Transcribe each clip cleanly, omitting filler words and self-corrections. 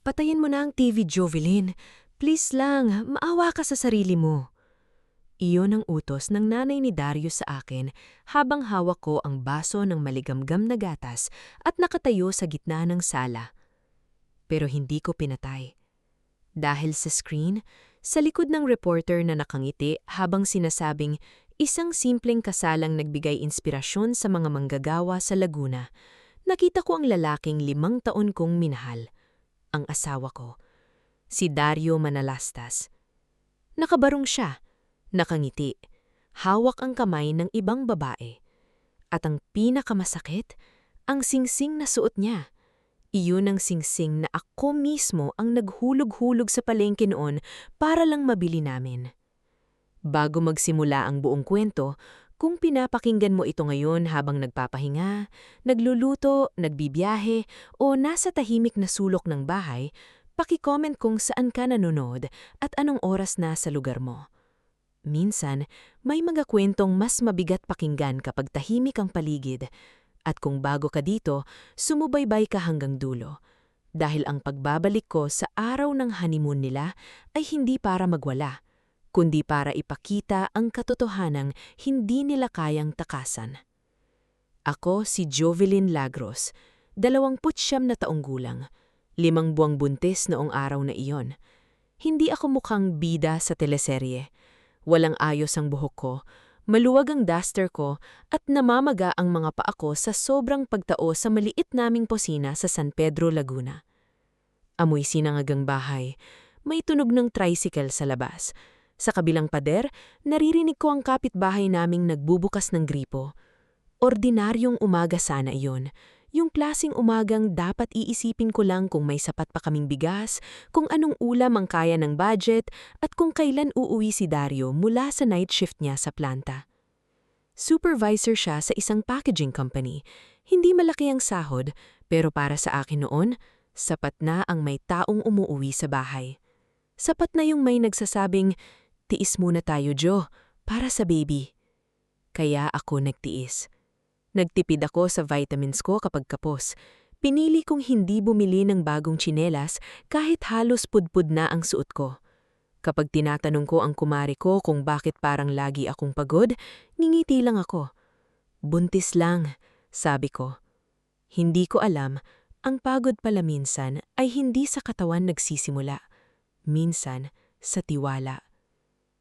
Patayin mo na ang TV, Jovelyn. Please lang, maawa ka sa sarili mo. Iyon ang utos ng nanay ni Darius sa akin habang hawak ko ang baso ng maligamgam na gatas at nakatayo sa gitna ng sala. Pero hindi ko pinatay. Dahil sa screen, sa likod ng reporter na nakangiti habang sinasabing isang simpleng kasalang nagbigay inspirasyon sa mga manggagawa sa Laguna, nakita ko ang lalaking 5 taon kong minahal, ang asawa ko, si Dario Manalastas. Nakabarong siya, nakangiti, hawak ang kamay ng ibang babae. At ang pinakamasakit, ang singsing na suot niya. Iyon ang singsing na ako mismo ang naghulog-hulog sa palengke noon para lang mabili namin. Bago magsimula ang buong kwento, kung pinapakinggan mo ito ngayon habang nagpapahinga, nagluluto, nagbibiyahe, o nasa tahimik na sulok ng bahay, paki-comment kung saan ka nanonood at anong oras na sa lugar mo. Minsan, may mga kwentong mas mabigat pakinggan kapag tahimik ang paligid. At kung bago ka dito, sumubaybay ka hanggang dulo. Dahil ang pagbabalik ko sa araw ng honeymoon nila ay hindi para magwala, kundi para ipakita ang katotohanang hindi nila kayang takasan. Ako si Jovelyn Lagros, 29 na taong gulang, 5 buwang buntis noong araw na iyon. Hindi ako mukhang bida sa teleserye. Walang ayos ang buhok ko, maluwag ang duster ko at namamaga ang mga paa ko sa sobrang pagtao sa maliit naming posina sa San Pedro, Laguna. Amoy sinangagang bahay, may tunog ng tricycle sa labas. Sa kabilang pader, naririnig ko ang kapitbahay naming nagbubukas ng gripo. Ordinaryong umaga sana iyon. Yung klaseng umagang dapat iisipin ko lang kung may sapat pa kaming bigas, kung anong ulam ang kaya ng budget, at kung kailan uuwi si Dario mula sa night shift niya sa planta. Supervisor siya sa isang packaging company. Hindi malaki ang sahod, pero para sa akin noon, sapat na ang may taong umuuwi sa bahay. Sapat na yung may nagsasabing, "Tiis muna tayo, Jo, para sa baby." Kaya ako nagtiis. Nagtipid ako sa vitamins ko kapag kapos. Pinili kong hindi bumili ng bagong tsinelas kahit halos pudpud na ang suot ko. Kapag tinatanong ko ang kumari ko kung bakit parang lagi akong pagod, ngingiti lang ako. "Buntis lang," sabi ko. Hindi ko alam, ang pagod pala minsan ay hindi sa katawan nagsisimula. Minsan, sa tiwala.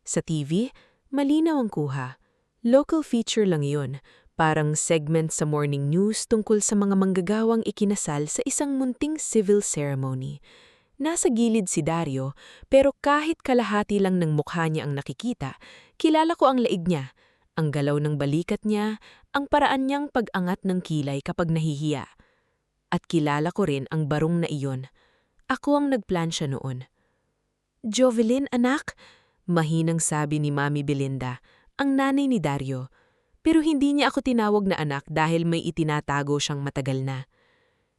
Sa TV, malinaw ang kuha. Local feature lang yun. Parang segment sa morning news tungkol sa mga manggagawang ikinasal sa isang munting civil ceremony. Nasa gilid si Dario, pero kahit kalahati lang ng mukha niya ang nakikita, kilala ko ang laig niya, ang galaw ng balikat niya, ang paraan niyang pag-angat ng kilay kapag nahihiya. At kilala ko rin ang barong na iyon. Ako ang nagplansya noon. "Jovelyn, anak," mahinang sabi ni Mami Belinda, ang nanay ni Dario. Pero hindi niya ako tinawag na anak dahil may itinatago siyang matagal na.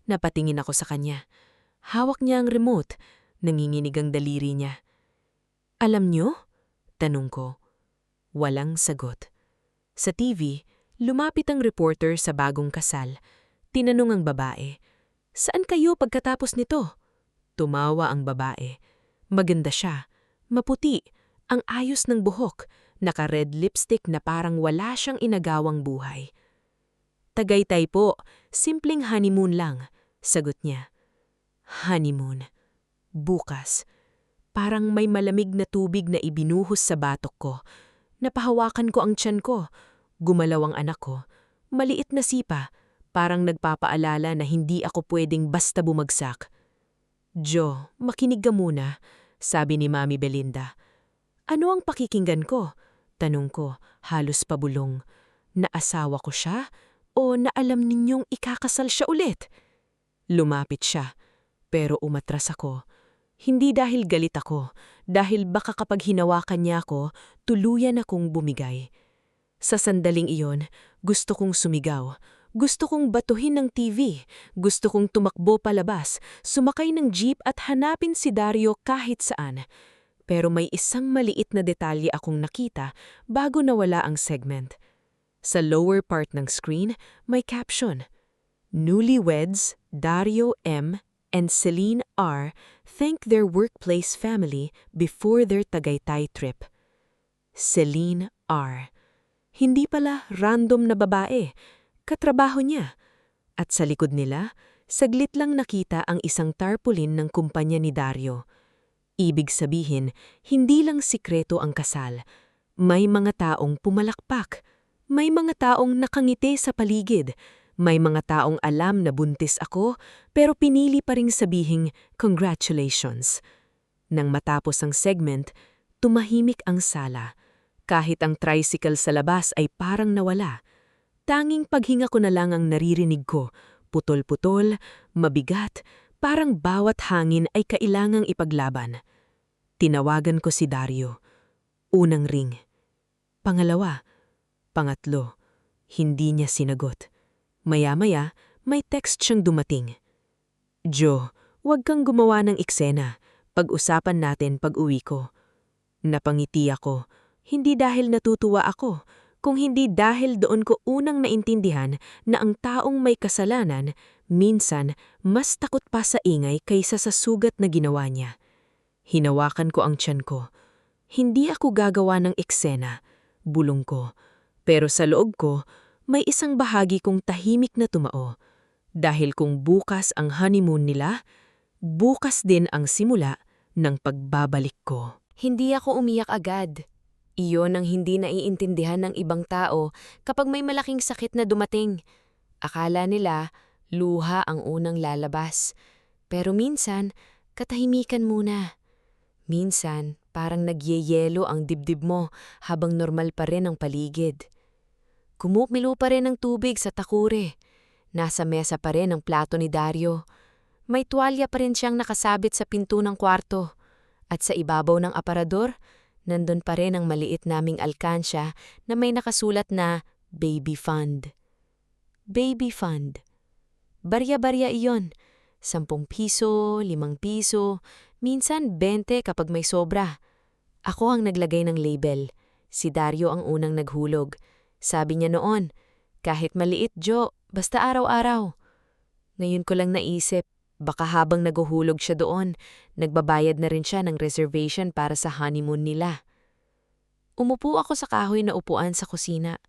Napatingin ako sa kanya. Hawak niya ang remote, nanginginig ang daliri niya. "Alam niyo?" tanong ko. Walang sagot. Sa TV, lumapit ang reporter sa bagong kasal. Tinanong ang babae, "Saan kayo pagkatapos nito?" Tumawa ang babae. Maganda siya, maputi, ang ayos ng buhok, naka-red lipstick na parang wala siyang inagawang buhay. "Tagaytay po, simpleng honeymoon lang," sagot niya. Honeymoon. Bukas. Parang may malamig na tubig na ibinuhos sa batok ko. Napahawakan ko ang tiyan ko. Gumalaw ang anak ko. Maliit na sipa, parang nagpapaalala na hindi ako pwedeng basta bumagsak. "Jo, makinig ka muna," sabi ni Mami Belinda. "Ano ang pakikinggan ko?" Tanong ko, halos pabulong. Naasawa ko siya o naalam ninyong ikakasal siya ulit? Lumapit siya, pero umatras ako. Hindi dahil galit ako, dahil baka kapag hinawakan niya ako, tuluyan akong bumigay. Sa sandaling iyon, gusto kong sumigaw. Gusto kong batuhin ng TV. Gusto kong tumakbo palabas, sumakay ng jeep at hanapin si Dario kahit saan. Pero may isang maliit na detalye akong nakita bago nawala ang segment. Sa lower part ng screen, may caption, "Newlyweds, Dario M. and Celine R. thank their workplace family before their Tagaytay trip. Celine R. Hindi pala random na babae, katrabaho niya. At sa likod nila, saglit lang nakita ang isang tarpaulin ng kumpanya ni Dario. Ibig sabihin, hindi lang sikreto ang kasal. May mga taong pumalakpak. May mga taong nakangiti sa paligid. May mga taong alam na buntis ako, pero pinili pa ring sabihing congratulations. Nang matapos ang segment, tumahimik ang sala. Kahit ang tricycle sa labas ay parang nawala. Tanging paghinga ko na lang ang naririnig ko, putol-putol, mabigat, parang bawat hangin ay kailangang ipaglaban. Tinawagan ko si Dario. Unang ring. Pangalawa. Pangatlo. Hindi niya sinagot. Maya-maya, may text siyang dumating. Jo, huwag kang gumawa ng eksena. Pag-usapan natin pag-uwi ko. Napangiti ako. Hindi dahil natutuwa ako, kung hindi dahil doon ko unang naintindihan na ang taong may kasalanan, minsan mas takot pa sa ingay kaysa sa sugat na ginawa niya. Hinawakan ko ang tiyan ko. Hindi ako gagawa ng eksena, bulong ko. Pero sa loob ko, may isang bahagi kong tahimik na tumao. Dahil kung bukas ang honeymoon nila, bukas din ang simula ng pagbabalik ko. Hindi ako umiyak agad. Iyon ang hindi naiintindihan ng ibang tao kapag may malaking sakit na dumating. Akala nila, luha ang unang lalabas. Pero minsan, katahimikan muna. Minsan, parang nagyeyelo ang dibdib mo habang normal pa rin ang paligid. Kumupilo pa rin ang tubig sa takure. Nasa mesa pa rin ang plato ni Dario. May tuwalya pa rin siyang nakasabit sa pinto ng kwarto. At sa ibabaw ng aparador, nandun pa rin ang maliit naming alkansya na may nakasulat na Baby Fund. Baby Fund. Barya-barya iyon. 10 piso, 5 piso, minsan 20 kapag may sobra. Ako ang naglagay ng label. Si Dario ang unang naghulog. Sabi niya noon, kahit maliit, Jo, basta araw-araw. Ngayon ko lang naisip, baka habang naguhulog siya doon, nagbabayad na rin siya ng reservation para sa honeymoon nila. Umupo ako sa kahoy na upuan sa kusina.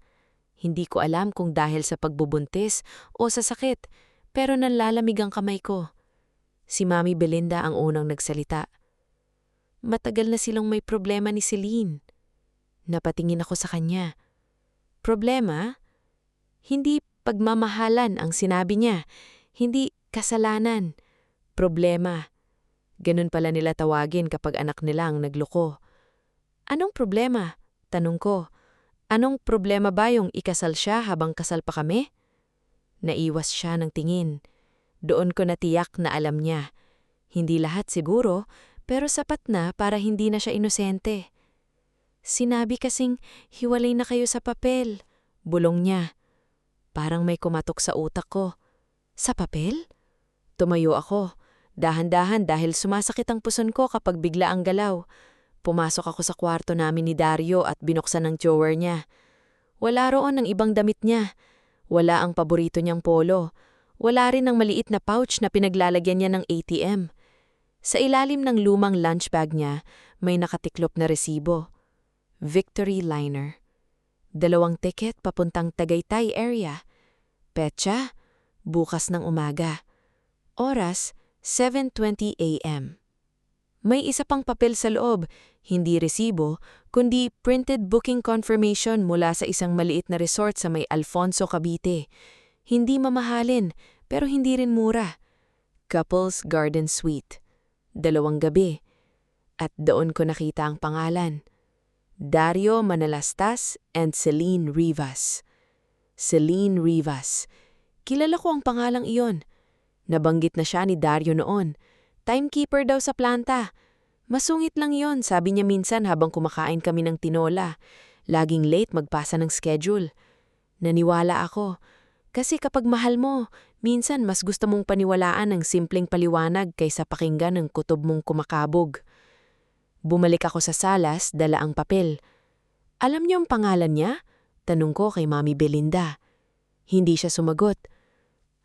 Hindi ko alam kung dahil sa pagbubuntis o sa sakit, pero nanlalamig ang kamay ko. Si Mami Belinda ang unang nagsalita. Matagal na silang may problema ni Celine. Napatingin ako sa kanya. Problema? Hindi pagmamahalan ang sinabi niya. Hindi kasalanan. Problema. Ganun pala nila tawagin kapag anak nila ang nagloko. Anong problema? Tanong ko. Anong problema ba yung ikasal siya habang kasal pa kami? Naiwas siya ng tingin. Doon ko natiyak na alam niya. Hindi lahat siguro, pero sapat na para hindi na siya inosente. Sinabi kasing hiwalay na kayo sa papel. Bulong niya. Parang may kumatok sa utak ko. Sa papel? Tumayo ako. Dahan-dahan dahil sumasakit ang puson ko kapag bigla ang galaw. Pumasok ako sa kwarto namin ni Dario at binuksan ang drawer niya. Wala roon ang ibang damit niya. Wala ang paborito niyang polo. Wala rin ang maliit na pouch na pinaglalagyan niya ng ATM. Sa ilalim ng lumang lunch bag niya, may nakatiklop na resibo. Victory Liner. 2 ticket papuntang Tagaytay area. Petsa, bukas ng umaga. Oras, 7:20 a.m. May isa pang papel sa loob, hindi resibo, kundi printed booking confirmation mula sa isang maliit na resort sa may Alfonso, Cavite. Hindi mamahalin, pero hindi rin mura. Couples Garden Suite. 2 gabi. At doon ko nakita ang pangalan. Dario Manalastas and Celine Rivas. Celine Rivas. Kilala ko ang pangalang iyon. Nabanggit na siya ni Dario noon. Timekeeper daw sa planta. Masungit lang yon, sabi niya minsan habang kumakain kami ng tinola. Laging late magpasa ng schedule. Naniwala ako. Kasi kapag mahal mo, minsan mas gusto mong paniwalaan ng simpleng paliwanag kaysa pakinggan ng kutob mong kumakabog. Bumalik ako sa salas, dala ang papel. Alam niyo ang pangalan niya? Tanong ko kay Mami Belinda. Hindi siya sumagot.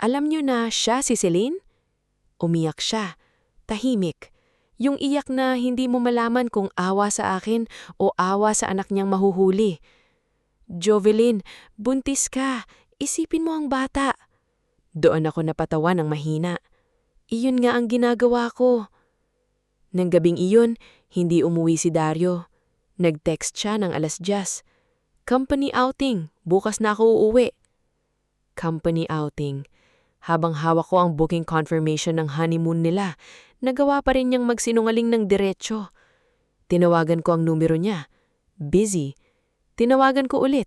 Alam niyo na siya si Celine? Umiyak siya, tahimik. Yung iyak na hindi mo malaman kung awa sa akin o awa sa anak niyang mahuhuli. Jovelyn, buntis ka. Isipin mo ang bata. Doon ako napatawa ng mahina. Iyon nga ang ginagawa ko. Nang gabing iyon, hindi umuwi si Dario. Nag-text siya ng 10:00. Company outing, bukas na ako uuwi. Company outing. Habang hawak ko ang booking confirmation ng honeymoon nila, nagawa pa rin niyang magsinungaling ng diretso. Tinawagan ko ang numero niya. Busy. Tinawagan ko ulit.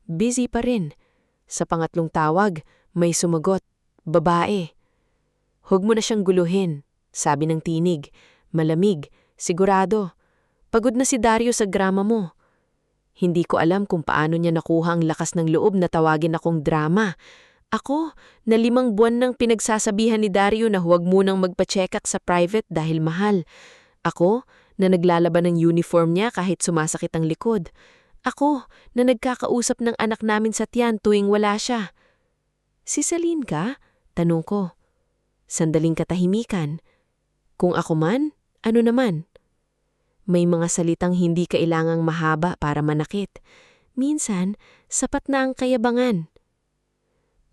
Busy pa rin. Sa pangatlong tawag, may sumagot. Babae. Huwag mo na siyang guluhin, sabi ng tinig. Malamig, sigurado. Pagod na si Dario sa drama mo. Hindi ko alam kung paano niya nakuha ang lakas ng loob na tawagin akong drama. Ako, na 5 buwan nang pinagsasabihan ni Dario na huwag munang magpa-check-up sa private dahil mahal. Ako, na naglalaban ng uniform niya kahit sumasakit ang likod. Ako, na nagkakausap ng anak namin sa tiyan tuwing wala siya. Si Celine ka? Tanong ko. Sandaling katahimikan. Kung ako man, ano naman? May mga salitang hindi kailangang mahaba para manakit. Minsan, sapat na ang kayabangan.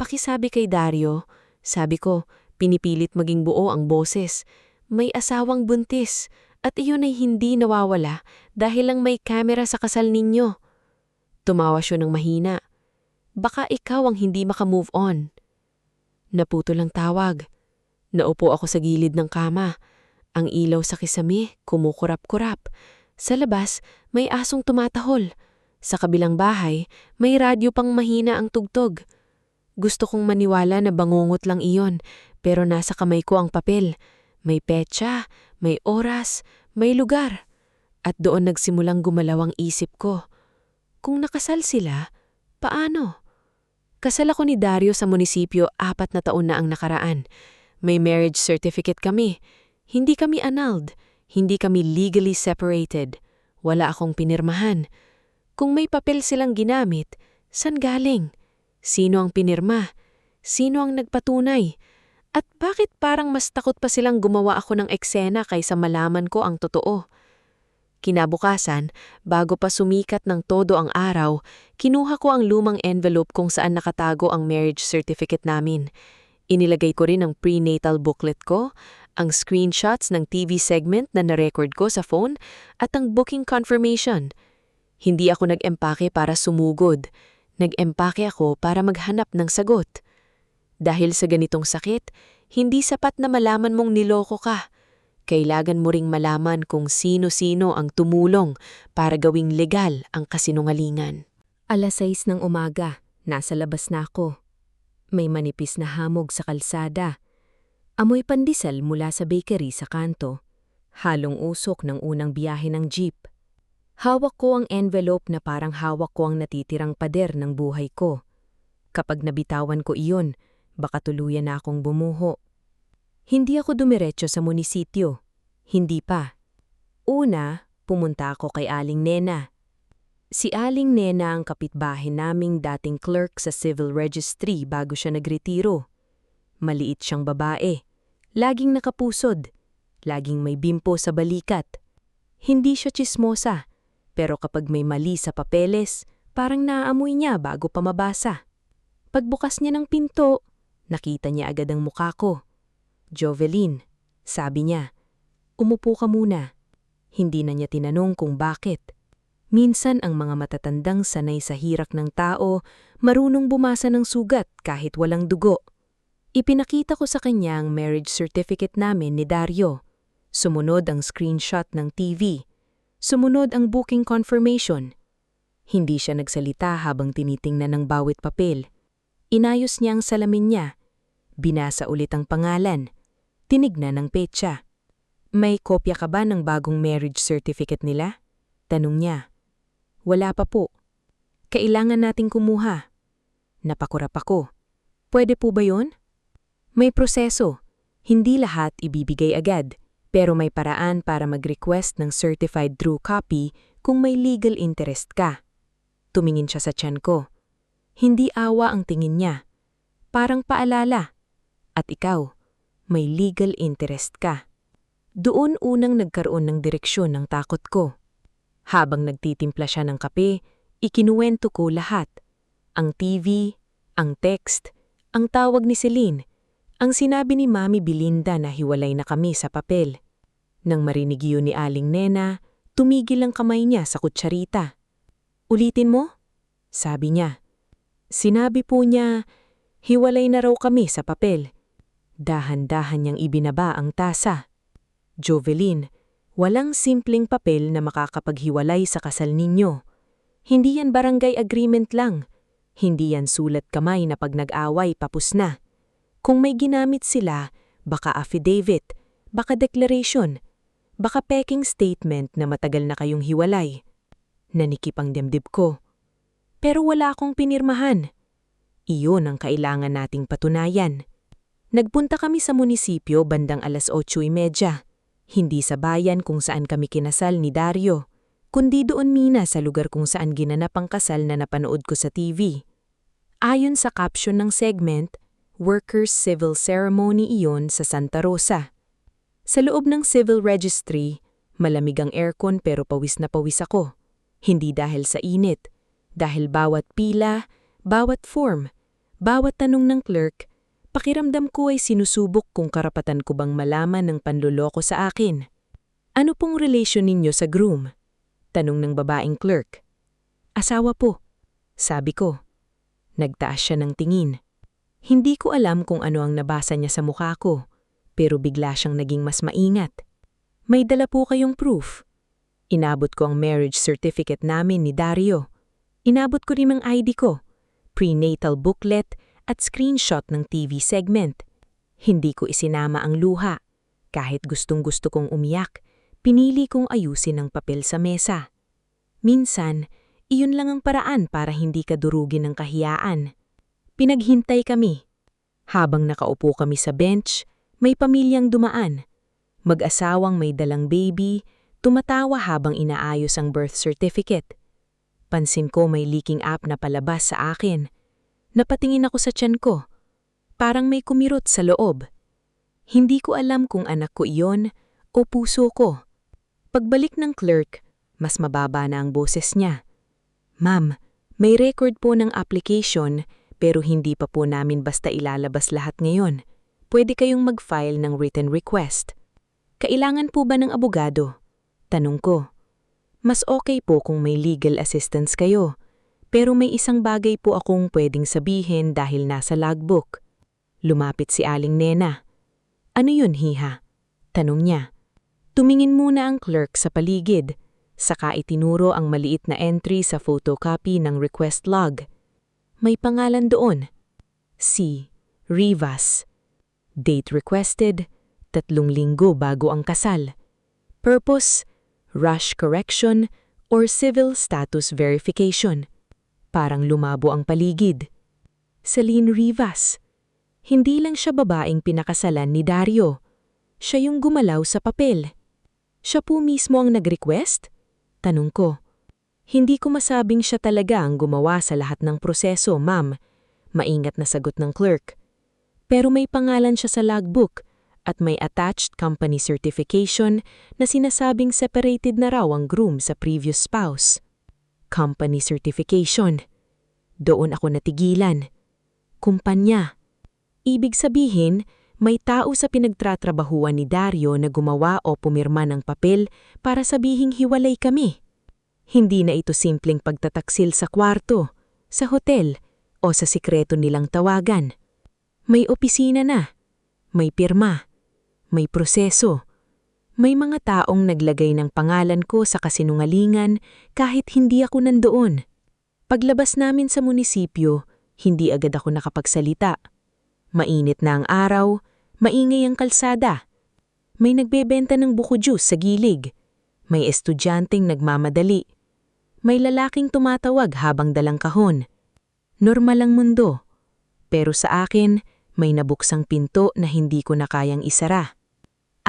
Pakisabi kay Dario, sabi ko, pinipilit maging buo ang boses. May asawang buntis at iyon ay hindi nawawala dahil lang may kamera sa kasal ninyo. Tumawa siya ng mahina. Baka ikaw ang hindi makamove on. Naputol ang tawag. Naupo ako sa gilid ng kama. Ang ilaw sa kisame, kumukurap-kurap. Sa labas, may asong tumatahol. Sa kabilang bahay, may radyo pang mahina ang tugtog. Gusto kong maniwala na bangungot lang iyon, pero nasa kamay ko ang papel. May petsa, may oras, may lugar. At doon nagsimulang gumalaw ang isip ko. Kung nakasal sila, paano? Kasal ako ni Dario sa munisipyo 4 na taon na ang nakaraan. May marriage certificate kami. Hindi kami annulled. Hindi kami legally separated. Wala akong pinirmahan. Kung may papel silang ginamit, san galing? Sino ang pinirma? Sino ang nagpatunay? At bakit parang mas takot pa silang gumawa ako ng eksena kaysa malaman ko ang totoo? Kinabukasan, bago pa sumikat ng todo ang araw, kinuha ko ang lumang envelope kung saan nakatago ang marriage certificate namin. Inilagay ko rin ang prenatal booklet ko, ang screenshots ng TV segment na na-record ko sa phone, at ang booking confirmation. Hindi ako nag-empake para sumugod. Nag-empake ako para maghanap ng sagot. Dahil sa ganitong sakit, hindi sapat na malaman mong niloko ka. Kailangan mo ring malaman kung sino-sino ang tumulong para gawing legal ang kasinungalingan. 6:00 ng umaga, nasa labas na ako. May manipis na hamog sa kalsada. Amoy pandesal mula sa bakery sa kanto. Halong usok ng unang biyahe ng jeep. Hawak ko ang envelope na parang hawak ko ang natitirang pader ng buhay ko. Kapag nabitawan ko iyon, baka tuluyan na akong bumuho. Hindi ako dumiretso sa munisipyo. Hindi pa. Una, pumunta ako kay Aling Nena. Si Aling Nena ang kapitbahay naming dating clerk sa civil registry bago siya nagretiro. Maliit siyang babae. Laging nakapusod. Laging may bimpo sa balikat. Hindi siya tsismosa, pero kapag may mali sa papeles, parang naaamoy niya bago pa mabasa. Pagbukas niya ng pinto, nakita niya agad ang mukha ko. Jovelyn, sabi niya, umupo ka muna. Hindi na niya tinanong kung bakit. Minsan ang mga matatandang sanay sa hirak ng tao, marunong bumasa ng sugat kahit walang dugo. Ipinakita ko sa kanya ang marriage certificate namin ni Dario. Sumunod ang screenshot ng TV. Sumunod ang booking confirmation. Hindi siya nagsalita habang tinitingnan ng bawat papel. Inayos niya ang salamin niya. Binasa ulit ang pangalan. Tinignan ang petsa. May kopya ka ba ng bagong marriage certificate nila? Tanong niya. Wala pa po. Kailangan nating kumuha. Napakurap ako. Pwede po ba yun? May proseso. Hindi lahat ibibigay agad, pero may paraan para mag-request ng certified true copy kung may legal interest ka. Tumingin siya sa tiyan ko. Hindi awa ang tingin niya. Parang paalala. At ikaw, may legal interest ka. Doon unang nagkaroon ng direksyon ng takot ko. Habang nagtitimpla siya ng kape, ikinuwento ko lahat. Ang TV, ang text, ang tawag ni Celine, ang sinabi ni Mami Belinda na hiwalay na kami sa papel. Nang marinig yun ni Aling Nena, tumigil ang kamay niya sa kutsarita. "Ulitin mo?" sabi niya. Sinabi po niya, hiwalay na raw kami sa papel. Dahan-dahan niyang ibinaba ang tasa. "Jovelyn, walang simpleng papel na makakapaghiwalay sa kasal ninyo. Hindi yan barangay agreement lang. Hindi yan sulat kamay na pag nag-away papus na. Kung may ginamit sila, baka affidavit, baka declaration, baka peking statement na matagal na kayong hiwalay." Nanikip ang dibdib ko. Pero wala akong pinirmahan. Iyon ang kailangan nating patunayan. Nagpunta kami sa munisipyo bandang 8:30. Hindi sa bayan kung saan kami kinasal ni Dario, kundi doon mina sa lugar kung saan ginanap ang kasal na napanood ko sa TV. Ayon sa caption ng segment, Workers' Civil Ceremony iyon sa Santa Rosa. Sa loob ng civil registry, malamig ang aircon pero pawis na pawis ako. Hindi dahil sa init, dahil bawat pila, bawat form, bawat tanong ng clerk, pakiramdam ko ay sinusubok kung karapatan ko bang malaman ng panloloko sa akin. "Ano pong relasyon ninyo sa groom?" tanong ng babaeng clerk. "Asawa po," sabi ko. Nagtaas siya ng tingin. Hindi ko alam kung ano ang nabasa niya sa mukha ko, pero bigla siyang naging mas maingat. "May dala po kayong proof." Inabot ko ang marriage certificate namin ni Dario. Inabot ko rin ang ID ko, prenatal booklet at screenshot ng TV segment. Hindi ko isinama ang luha. Kahit gustong-gusto kong umiyak, pinili kong ayusin ang papel sa mesa. Minsan, iyon lang ang paraan para hindi ka durugin ng kahiyaan. Pinaghintay kami. Habang nakaupo kami sa bench, may pamilyang dumaan. Mag-asawang may dalang baby, tumatawa habang inaayos ang birth certificate. Pansin ko may leaking up na palabas sa akin. Napatingin ako sa tiyan ko. Parang may kumirot sa loob. Hindi ko alam kung anak ko iyon o puso ko. Pagbalik ng clerk, mas mababa na ang boses niya. "Ma'am, may record po ng application pero hindi pa po namin basta ilalabas lahat ngayon. Pwede kayong mag-file ng written request." "Kailangan po ba ng abogado?" tanong ko. "Mas okay po kung may legal assistance kayo. Pero may isang bagay po akong pwedeng sabihin dahil nasa logbook." Lumapit si Aling Nena. "Ano yun, Hiha?" tanong niya. Tumingin muna ang clerk sa paligid, saka itinuro ang maliit na entry sa photocopy ng request log. May pangalan doon. C. Rivas. Date requested, 3 linggo bago ang kasal. Purpose, rush correction or civil status verification. Parang lumabo ang paligid. Celine Rivas. Hindi lang siya babaeng pinakasalan ni Dario. Siya yung gumalaw sa papel. Siya po mismo ang nag-request? Tanong ko. Hindi ko masabing siya talaga ang gumawa sa lahat ng proseso, ma'am. Maingat na sagot ng clerk. Pero may pangalan siya sa logbook at may attached company certification na sinasabing separated na raw ang groom sa previous spouse. Company certification. Doon ako natigilan. Kumpanya. Ibig sabihin, may tao sa pinagtatrabahuan ni Dario na gumawa o pumirma ng papel para sabihing hiwalay kami. Hindi na ito simpleng pagtataksil sa kwarto, sa hotel, o sa sikreto nilang tawagan. May opisina na. May pirma. May proseso. May mga taong naglagay ng pangalan ko sa kasinungalingan kahit hindi ako nandoon. Paglabas namin sa munisipyo, hindi agad ako nakapagsalita. Mainit na ang araw, maingay ang kalsada. May nagbebenta ng buko juice sa gilig. May estudyanteng nagmamadali. May lalaking tumatawag habang dalang kahon. Normal ang mundo. Pero sa akin, may nabuksang pinto na hindi ko na kayang isara.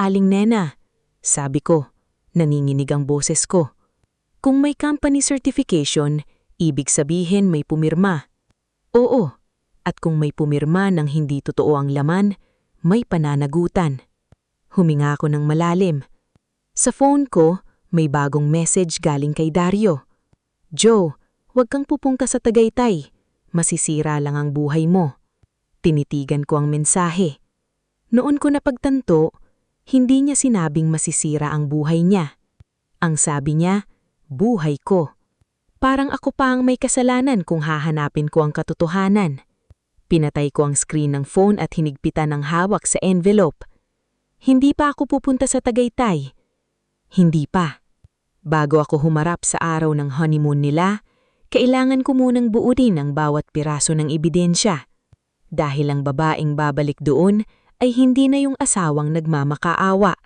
"Aling Nena," sabi ko, nanginginig ang boses ko. "Kung may company certification, ibig sabihin may pumirma." "Oo, at kung may pumirma ng hindi totoo ang laman, may pananagutan. Huminga ako ng malalim. Sa phone ko, may bagong message galing kay Dario. Joe, huwag kang pupunta sa Tagaytay. Masisira lang ang buhay mo. Tinitigan ko ang mensahe. Noon ko napagtanto, hindi niya sinabing masisira ang buhay niya. Ang sabi niya, buhay ko. Parang ako pa ang may kasalanan kung hahanapin ko ang katotohanan. Pinatay ko ang screen ng phone at hinigpitan ng hawak sa envelope. Hindi pa ako pupunta sa Tagaytay. Hindi pa. Bago ako humarap sa araw ng honeymoon nila, kailangan ko munang buuin ang bawat piraso ng ebidensya. Dahil ang babaeng babalik doon ay hindi na yung asawang nagmamakaawa.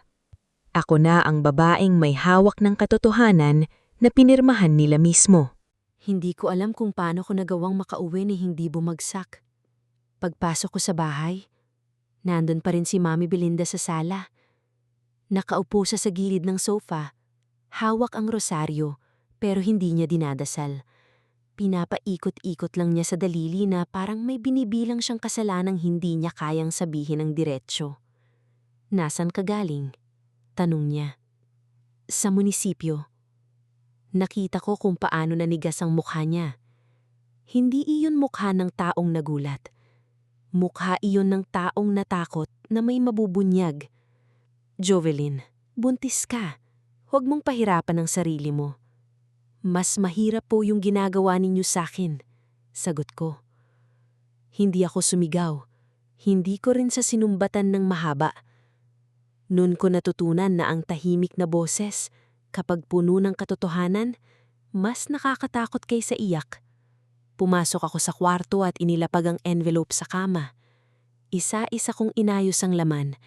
Ako na ang babaeng may hawak ng katotohanan na pinirmahan nila mismo. Hindi ko alam kung paano ko nagawang makauwi ni hindi bumagsak. Pagpasok ko sa bahay, nandun pa rin si Mami Belinda sa sala. Nakaupo siya sa gilid ng sofa. Hawak ang rosaryo, pero hindi niya dinadasal. Pinapaikot-ikot lang niya sa dalili na parang may binibilang siyang kasalanang hindi niya kayang sabihin ng diretsyo. Nasaan ka galing? Tanong niya. Sa munisipyo. Nakita ko kung paano nanigas ang mukha niya. Hindi iyon mukha ng taong nagulat. Mukha iyon ng taong natakot na may mabubunyag. Jovelyn, buntis ka. Huwag mong pahirapan ang sarili mo. Mas mahirap po yung ginagawa ninyo sa akin, sagot ko. Hindi ako sumigaw. Hindi ko rin sa sinumbatan ng mahaba. Noon ko natutunan na ang tahimik na boses, kapag puno ng katotohanan, mas nakakatakot kaysa iyak. Pumasok ako sa kwarto at inilapag ang envelope sa kama. Isa-isa kong inayos ang laman,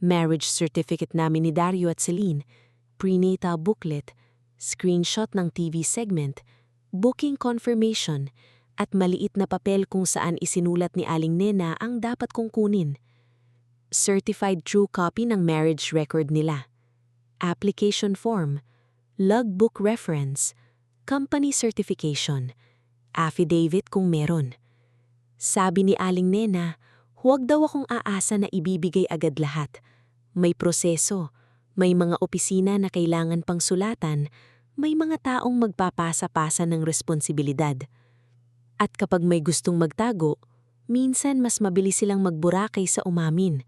marriage certificate namin ni Dario at Celine, prenatal booklet, screenshot ng TV segment, booking confirmation, at maliit na papel kung saan isinulat ni Aling Nena ang dapat kong kunin. Certified true copy ng marriage record nila, application form, logbook reference, company certification, affidavit kung meron. Sabi ni Aling Nena, huwag daw akong aasa na ibibigay agad lahat. May proseso. May mga opisina na kailangan pang sulatan, may mga taong magpapasa-pasa ng responsibilidad. At kapag may gustong magtago, minsan mas mabilis silang magbura kaysa umamin.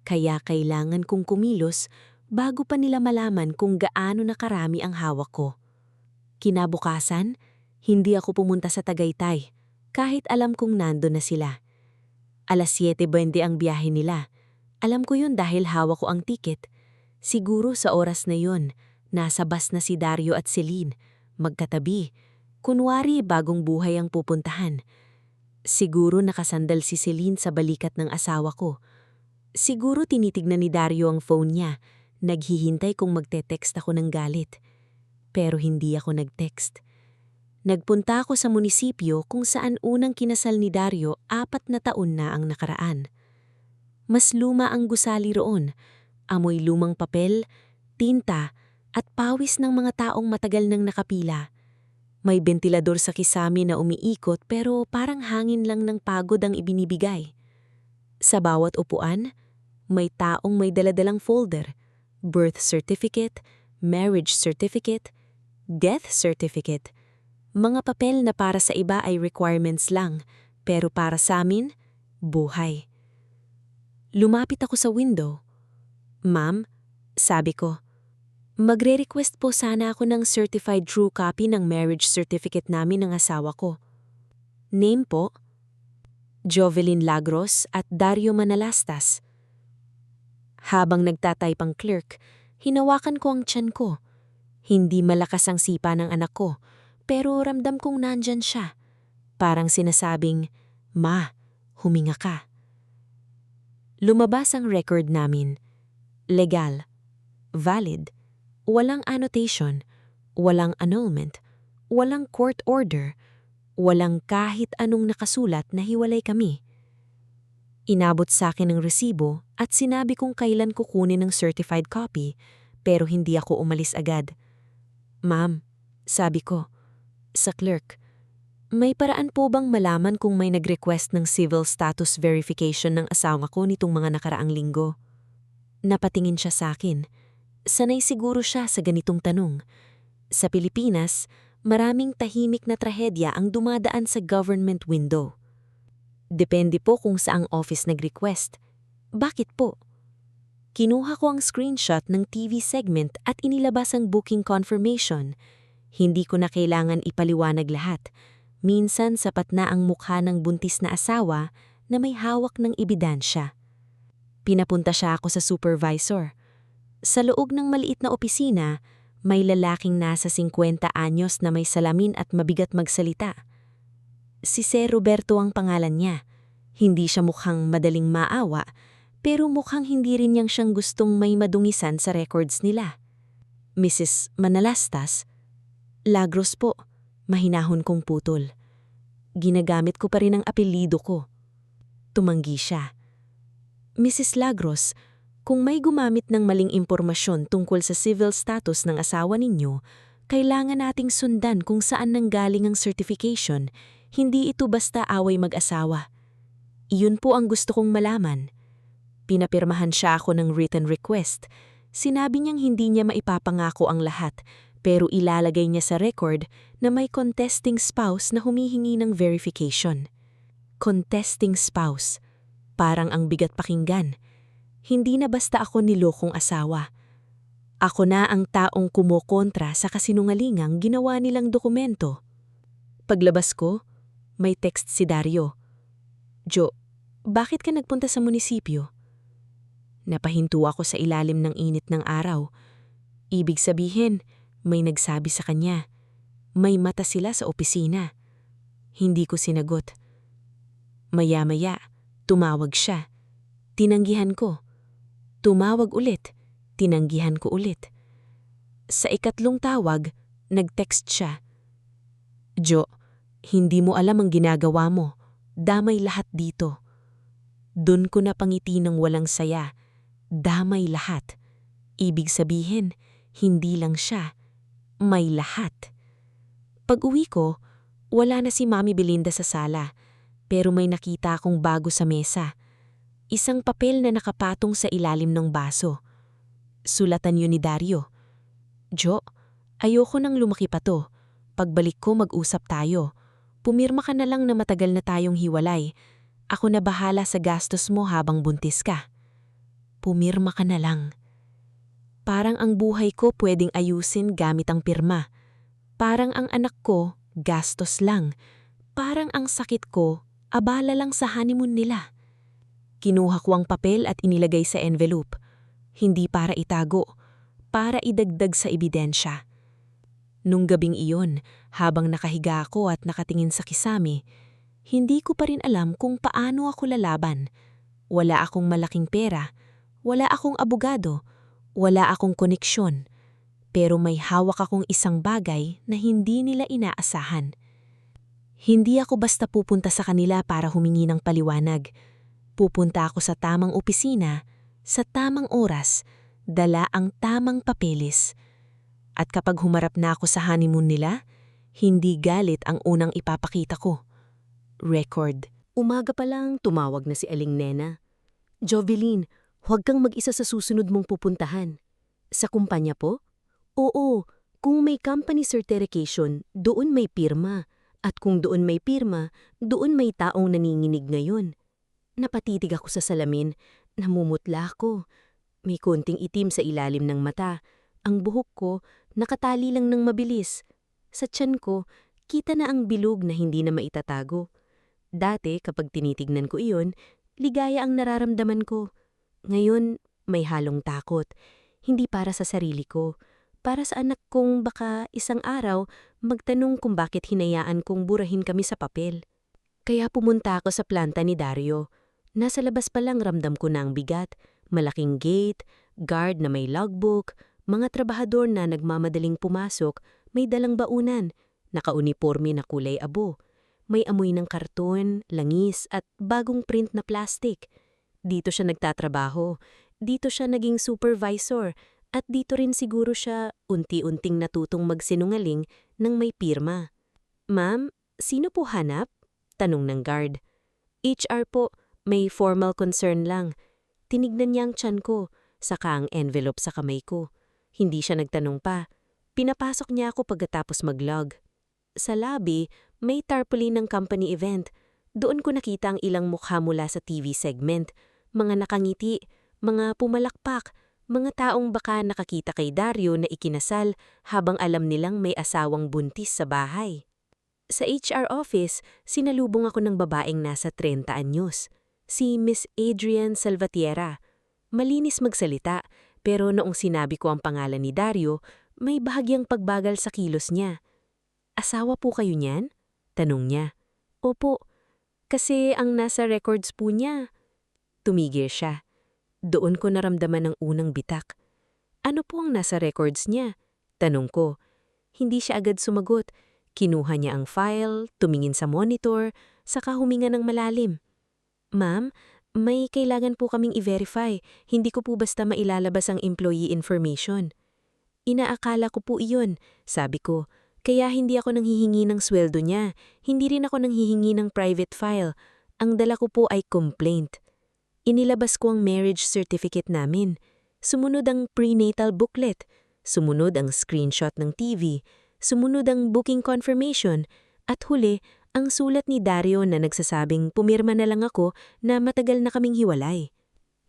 Kaya kailangan kong kumilos bago pa nila malaman kung gaano na karami ang hawak ko. Kinabukasan, hindi ako pumunta sa Tagaytay, kahit alam kong nando na sila. 7:20 ang biyahe nila. Alam ko yun dahil hawak ko ang tiket. Siguro sa oras na yon, nasa bus na si Dario at Celine, magkatabi. Kunwari bagong buhay ang pupuntahan. Siguro nakasandal si Celine sa balikat ng asawa ko. Siguro tinitignan ni Dario ang phone niya, naghihintay kung magte-text ako ng galit. Pero hindi ako nag-text. Nagpunta ako sa munisipyo kung saan unang kinasal ni Dario 4 na taon na ang nakaraan. Mas luma ang gusali roon. Amoy lumang papel, tinta, at pawis ng mga taong matagal nang nakapila. May bentilador sa kisame na umiikot pero parang hangin lang ng pagod ang ibinibigay. Sa bawat upuan, may taong may daladalang folder, birth certificate, marriage certificate, death certificate. Mga papel na para sa iba ay requirements lang, pero para sa amin, buhay. Lumapit ako sa window. Ma'am, sabi ko, magre-request po sana ako ng certified true copy ng marriage certificate namin ng asawa ko. Name po? Jovelyn Lagros at Dario Manalastas. Habang nagtatype ang clerk, hinawakan ko ang tiyan ko. Hindi malakas ang sipa ng anak ko, pero ramdam kong nandyan siya. Parang sinasabing, Ma, huminga ka. Lumabas ang record namin. Legal, valid, walang annotation, walang annulment, walang court order, walang kahit anong nakasulat na hiwalay kami. Inabot sa akin ang resibo at sinabi kong kailan kukunin ng certified copy, pero hindi ako umalis agad. Ma'am, sabi ko, sa clerk, May paraan po bang malaman kung may nag-request ng civil status verification ng asawa ko nitong mga nakaraang linggo? Napatingin siya sa akin. Sanay siguro siya sa ganitong tanong. Sa Pilipinas, maraming tahimik na trahedya ang dumadaan sa government window. Depende po kung saang office nag-request. Bakit po? Kinuha ko ang screenshot ng TV segment at inilabas ang booking confirmation. Hindi ko na kailangan ipaliwanag lahat. Minsan sapat na ang mukha ng buntis na asawa na may hawak ng ebidensya. Pinapunta siya ako sa supervisor. Sa loob ng maliit na opisina, may lalaking nasa 50 anyos na may salamin at mabigat magsalita. Si Sir Roberto ang pangalan niya. Hindi siya mukhang madaling maawa, pero mukhang hindi rin siyang gustong may madungisan sa records nila. Mrs. Manalastas, Lagros po, mahinahon kong putol. Ginagamit ko pa rin ang apelyido ko. Tumanggi siya. Mrs. Lagros, kung may gumamit ng maling impormasyon tungkol sa civil status ng asawa ninyo, kailangan nating sundan kung saan nanggaling ang certification. Hindi ito basta away mag-asawa. Iyon po ang gusto kong malaman. Pinapirmahan siya ako ng written request. Sinabi niyang hindi niya maipapangako ang lahat, pero ilalagay niya sa record na may contesting spouse na humihingi ng verification. Contesting spouse. Parang ang bigat pakinggan. Hindi na basta ako nilokong asawa. Ako na ang taong kumokontra sa kasinungalingang ginawa nilang dokumento. Paglabas ko, may text si Dario. Jo, bakit ka nagpunta sa munisipyo? Napahinto ako sa ilalim ng init ng araw. Ibig sabihin, may nagsabi sa kanya. May mata sila sa opisina. Hindi ko sinagot. Maya-maya, tumawag siya. Tinanggihan ko. Tumawag ulit. Tinanggihan ko ulit. Sa ikatlong tawag, nag-text siya. Jo, hindi mo alam ang ginagawa mo. Damay lahat dito. Doon ko napangiti ng walang saya. Damay lahat. Ibig sabihin, hindi lang siya. May lahat. Pag-uwi ko, wala na si Mami Belinda sa sala, pero may nakita akong bago sa mesa. Isang papel na nakapatong sa ilalim ng baso. Sulatan yun ni Dario. Jo, ayoko nang lumaki pa to. Pagbalik ko mag-usap tayo. Pumirma ka na lang na matagal na tayong hiwalay. Ako na bahala sa gastos mo habang buntis ka. Pumirma ka na lang. Parang ang buhay ko pwedeng ayusin gamit ang pirma. Parang ang anak ko, gastos lang. Parang ang sakit ko, abala lang sa honeymoon nila. Kinuha ko ang papel at inilagay sa envelope. Hindi para itago, para idagdag sa ebidensya. Nung gabing iyon, habang nakahiga ako at nakatingin sa kisame, hindi ko pa rin alam kung paano ako lalaban. Wala akong malaking pera, wala akong abogado, wala akong koneksyon, pero may hawak akong isang bagay na hindi nila inaasahan. Hindi ako basta pupunta sa kanila para humingi ng paliwanag. Pupunta ako sa tamang opisina, sa tamang oras, dala ang tamang papeles. At kapag humarap na ako sa honeymoon nila, hindi galit ang unang ipapakita ko. Record. Umaga pa lang tumawag na si Aling Nena. Jovelyn, huwag kang mag-isa sa susunod mong pupuntahan. Sa kumpanya po? Oo, kung may company certification, doon may pirma. At kung doon may pirma, doon may taong naninginig ngayon. Napatitig ako sa salamin, namumutla ako. May konting itim sa ilalim ng mata. Ang buhok ko, nakatali lang ng mabilis. Sa tiyan ko, kita na ang bilog na hindi na maitatago. Dati kapag tinitignan ko iyon, ligaya ang nararamdaman ko. Ngayon, may halong takot. Hindi para sa sarili ko. Para sa anak kong baka isang araw magtanong kung bakit hinayaan kong burahin kami sa papel. Kaya pumunta ako sa planta ni Dario. Nasa labas pa lang ramdam ko na ang bigat. Malaking gate, guard na may logbook, mga trabahador na nagmamadaling pumasok, may dalang baunan, nakauniporme na kulay abo. May amoy ng karton, langis at bagong print na plastic. Dito siya nagtatrabaho, dito siya naging supervisor, at dito rin siguro siya unti-unting natutong magsinungaling nang may pirma. Ma'am, Sino po hanap? Tanong ng guard. HR po, may formal concern lang. Tinignan niya ang tiyan ko, saka ang envelope sa kamay ko. Hindi siya nagtanong pa. Pinapasok niya ako pagkatapos mag-log. Sa lobby, may tarpaulin ng company event. Doon ko nakita ang ilang mukha mula sa TV segment. Mga nakangiti, mga pumalakpak, mga taong baka nakakita kay Dario na ikinasal habang alam nilang may asawang buntis sa bahay. Sa HR office, sinalubong ako ng babaeng nasa 30 anyos. Si Miss Adrian Salvatierra. Malinis magsalita, pero noong sinabi ko ang pangalan ni Dario, may bahagyang pagbagal sa kilos niya. Asawa po kayo niyan? Tanong niya. Opo, kasi ang nasa records po niya. Tumigil siya. Doon ko naramdaman ang unang bitak. Ano po ang nasa records niya? Tanong ko. Hindi siya agad sumagot. Kinuha niya ang file, tumingin sa monitor, saka huminga ng malalim. Ma'am, may kailangan po kaming i-verify. Hindi ko po basta mailalabas ang employee information. Inaakala ko po iyon, sabi ko. Kaya hindi ako nanghihingi ng sweldo niya. Hindi rin ako nanghihingi ng private file. Ang dala ko po ay complaint. Inilabas ko ang marriage certificate namin. Sumunod ang prenatal booklet. Sumunod ang screenshot ng TV. Sumunod ang booking confirmation. At huli, ang sulat ni Dario na nagsasabing pumirma na lang ako na matagal na kaming hiwalay.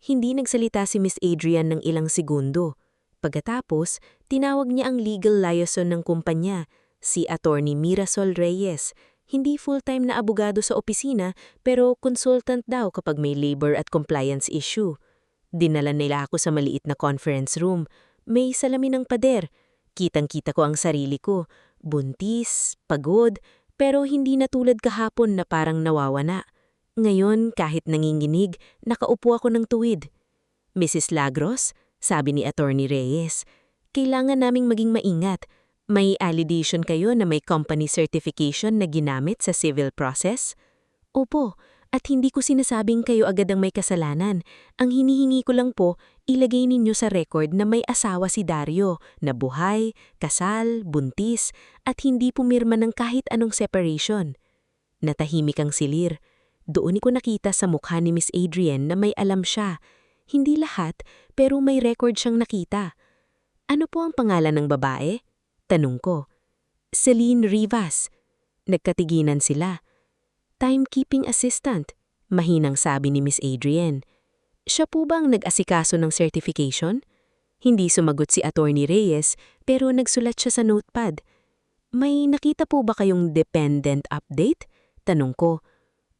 Hindi nagsalita si Miss Adrian ng ilang segundo. Pagkatapos, tinawag niya ang legal liaison ng kumpanya, si Attorney Mirasol Reyes. Hindi full-time na abogado sa opisina pero consultant daw kapag may labor at compliance issue. Dinala nila ako sa maliit na conference room. May salamin ng pader. Kitang-kita ko ang sarili ko. Buntis, pagod, pero hindi na tulad kahapon na parang nawawana. Ngayon, kahit nanginginig, nakaupo ako ng tuwid. Mrs. Lagros, sabi ni Attorney Reyes, kailangan naming maging maingat. May allegation kayo na may company certification na ginamit sa civil process? Opo, at hindi ko sinasabing kayo agad ang may kasalanan. Ang hinihingi ko lang po, ilagay ninyo sa record na may asawa si Dario, na buhay, kasal, buntis, at hindi pumirma ng kahit anong separation. Natahimik ang silir. Doon ko nakita sa mukha ni Miss Adrian na may alam siya. Hindi lahat, pero may record siyang nakita. Ano po ang pangalan ng babae? Tanong ko. Celine Rivas. Nagkatiginan sila. Timekeeping assistant, mahinang sabi ni Miss Adrian. Siya po ba ang nag-asikaso ng certification? Hindi sumagot si Attorney Reyes pero nagsulat siya sa notepad. May nakita po ba kayong dependent update? Tanong ko.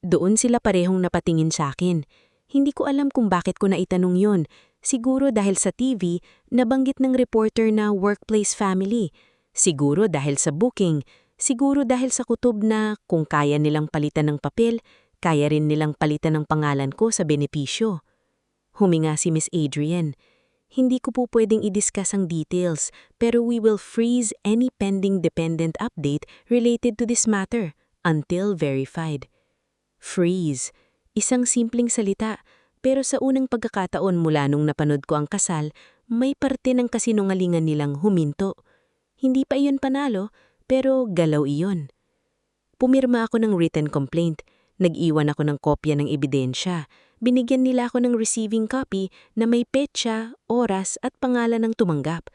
Doon sila parehong napatingin sa akin. Hindi ko alam kung bakit ko naitanong yon. Siguro dahil sa TV, nabanggit ng reporter na workplace family. Siguro dahil sa booking. Siguro dahil sa kutob na kung kaya nilang palitan ng papel, kaya rin nilang palitan ng pangalan ko sa benepisyo. Huminga si Miss Adrian. Hindi ko po pwedeng i-discuss ang details, pero we will freeze any pending dependent update related to this matter until verified. Freeze. Isang simpleng salita, pero sa unang pagkakataon mula nung napanood ko ang kasal, may parte ng kasinungalingan nilang huminto. Hindi pa iyon panalo, pero galaw iyon. Pumirma ako ng written complaint. Nag-iwan ako ng kopya ng ebidensya. Binigyan nila ako ng receiving copy na may petsa, oras at pangalan ng tumanggap.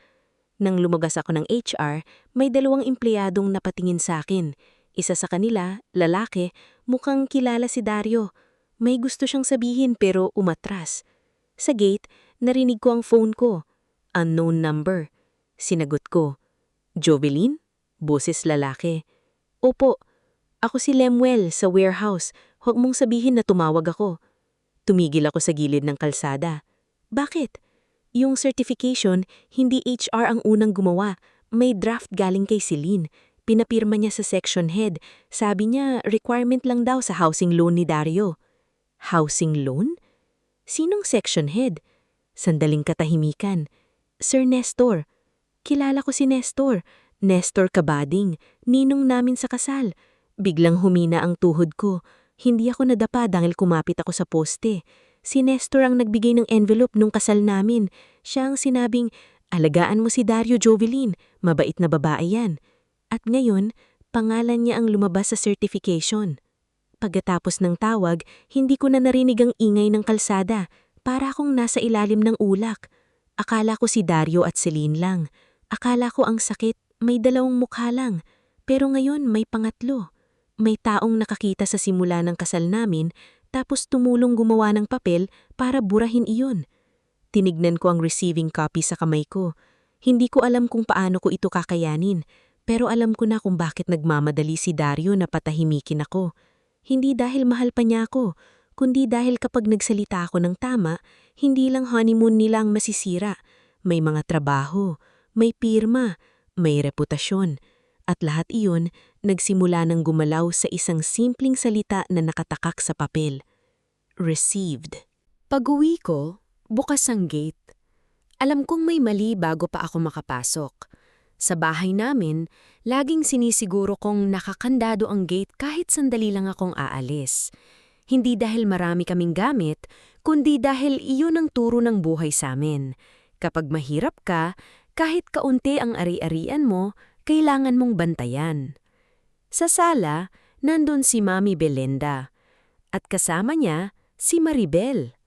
Nang lumabas ako ng HR, may 2 empleyadong napatingin sa akin. Isa sa kanila, lalaki, mukhang kilala si Dario. May gusto siyang sabihin pero umatras. Sa gate, narinig ko ang phone ko. Unknown number. Sinagot ko. Jovelyn? Boses lalaki. Opo, ako si Lemuel sa warehouse. Huwag mong sabihin na tumawag ako. Tumigil ako sa gilid ng kalsada. Bakit? Yung certification, hindi HR ang unang gumawa. May draft galing kay Celine. Pinapirma niya sa section head. Sabi niya, requirement lang daw sa housing loan ni Dario. Housing loan? Sinong section head? Sandaling katahimikan. Sir Nestor. Kilala ko si Nestor. Nestor Cabading, ninong namin sa kasal. Biglang humina ang tuhod ko. Hindi ako nadapa dahil kumapit ako sa poste. Si Nestor ang nagbigay ng envelope nung kasal namin. Siya ang sinabing, alagaan mo si Dario Jovelyn, mabait na babae yan. At ngayon, pangalan niya ang lumabas sa certification. Pagkatapos ng tawag, hindi ko na narinig ang ingay ng kalsada. Para akong nasa ilalim ng ulak. Akala ko si Dario at Celine lang. Akala ko ang sakit, may dalawang mukha lang. Pero ngayon may pangatlo. May taong nakakita sa simula ng kasal namin, tapos tumulong gumawa ng papel para burahin iyon. Tinignan ko ang receiving copy sa kamay ko. Hindi ko alam kung paano ko ito kakayanin, pero alam ko na kung bakit nagmamadali si Dario na patahimikin ako. Hindi dahil mahal pa niya ako, kundi dahil kapag nagsalita ako ng tama, hindi lang honeymoon nila ang masisira. May mga trabaho, may pirma, may reputasyon. At lahat iyon nagsimula ng gumalaw sa isang simpleng salita na nakatakak sa papel. Received. Pag-uwi ko, bukas ang gate. Alam kong may mali bago pa ako makapasok. Sa bahay namin, laging sinisiguro kong nakakandado ang gate kahit sandali lang akong aalis. Hindi dahil marami kaming gamit, kundi dahil iyon ang turo ng buhay sa amin. Kapag mahirap ka, kahit kaunti ang ari-arian mo, kailangan mong bantayan. Sa sala, nandun si Mami Belinda. At kasama niya, si Maribel.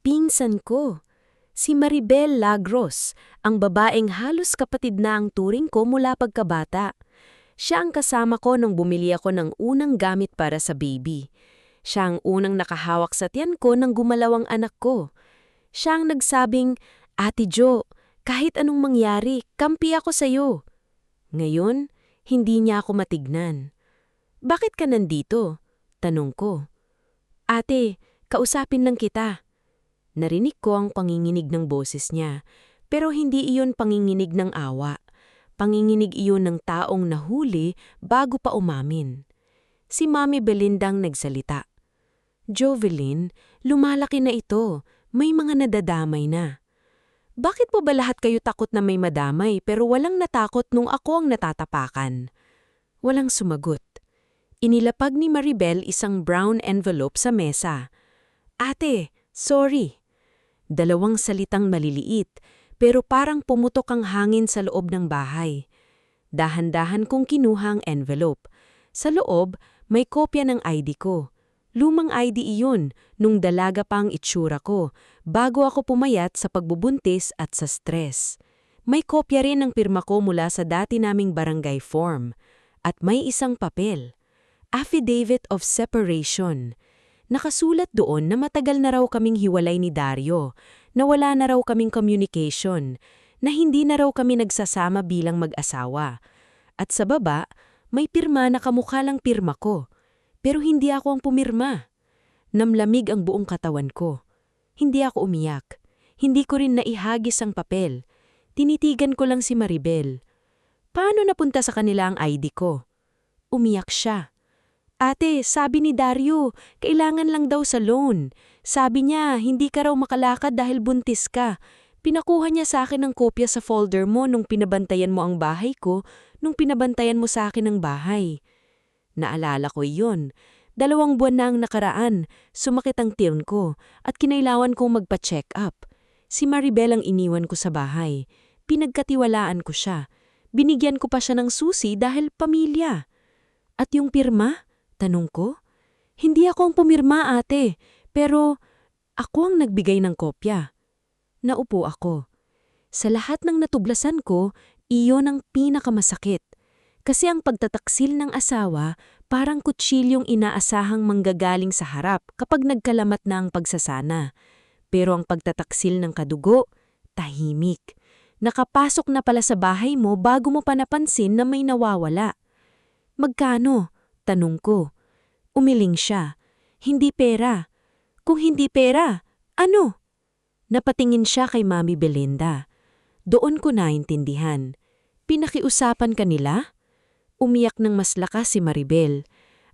Pinsan ko. Si Maribel Lagros, ang babaeng halos kapatid na ang turing ko mula pagkabata. Siya ang kasama ko nung bumili ako ng unang gamit para sa baby. Siya ang unang nakahawak sa tiyan ko nang gumalaw ang anak ko. Siya ang nagsabing, "Ate Jo, kahit anong mangyari, kampi ako sa'yo." Ngayon, hindi niya ako matignan. "Bakit ka nandito?" tanong ko. "Ate, kausapin lang kita." Narinig ko ang panginginig ng boses niya, pero hindi iyon panginginig ng awa. Panginginig iyon ng taong nahuli bago pa umamin. Si Mami Belinda ang nagsalita. "Jovelyn, lumalaki na ito. May mga nadadamay na." "Bakit po ba lahat kayo takot na may madamay pero walang natakot nung ako ang natatapakan?" Walang sumagot. Inilapag ni Maribel isang brown envelope sa mesa. "Ate, sorry." Dalawang salitang maliliit, pero parang pumutok ang hangin sa loob ng bahay. Dahan-dahan kong kinuha ang envelope. Sa loob, may kopya ng ID ko. Lumang ID iyon nung dalaga pa ang itsura ko, bago ako pumayat sa pagbubuntis at sa stress. May kopya rin ng pirma ko mula sa dati naming barangay form. At may isang papel. Affidavit of Separation. Nakasulat doon na matagal na raw kaming hiwalay ni Dario, na wala na raw kaming communication, na hindi na raw kami nagsasama bilang mag-asawa. At sa baba, may pirma na kamukha lang pirma ko. Pero hindi ako ang pumirma. Namlamig ang buong katawan ko. Hindi ako umiyak. Hindi ko rin naihagis ang papel. Tinitigan ko lang si Maribel. "Paano napunta sa kanila ang ID ko?" Umiyak siya. "Ate, sabi ni Dario, kailangan lang daw sa loan. Sabi niya, hindi ka raw makalakad dahil buntis ka. Pinakuha niya sa akin ang kopya sa folder mo nung pinabantayan mo ang bahay ko, nung pinabantayan mo sa akin ang bahay." Naalala ko iyon. 2 buwan na ang nakaraan, sumakit ang tiyan ko at kinailangan kong magpa-check up. Si Maribel ang iniwan ko sa bahay. Pinagkatiwalaan ko siya. Binigyan ko pa siya ng susi dahil pamilya. "At yung pirma?" tanong ko. "Hindi ako ang pumirma, ate, pero ako ang nagbigay ng kopya." Naupo ako. Sa lahat ng natuklasan ko, iyon ang pinakamasakit. Kasi ang pagtataksil ng asawa parang kutsilyong inaasahang manggagaling sa harap kapag nagkalamat na ang pagsasana. Pero ang pagtataksil ng kadugo, tahimik. Nakapasok na pala sa bahay mo bago mo pa napansin na may nawawala. "Magkano?" tanong ko. Umiling siya. "Hindi pera." "Kung hindi pera, ano?" Napatingin siya kay Mami Belinda. Doon ko naintindihan. "Pinakiusapan ka nila?" Umiyak ng mas lakas si Maribel.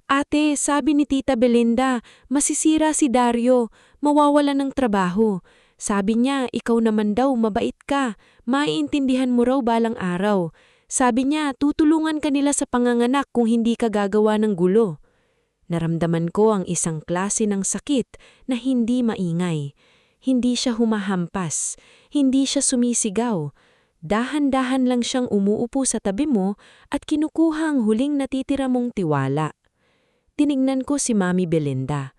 "Ate, sabi ni Tita Belinda, masisira si Dario, mawawala ng trabaho. Sabi niya, ikaw naman daw, mabait ka, maiintindihan mo raw balang araw. Sabi niya, tutulungan ka nila sa panganganak kung hindi ka gagawa ng gulo." Naramdaman ko ang isang klase ng sakit na hindi maingay. Hindi siya humahampas, hindi siya sumisigaw. Dahan-dahan lang siyang umuupo sa tabi mo at kinukuha ang huling natitira mong tiwala. Tinignan ko si Mami Belinda.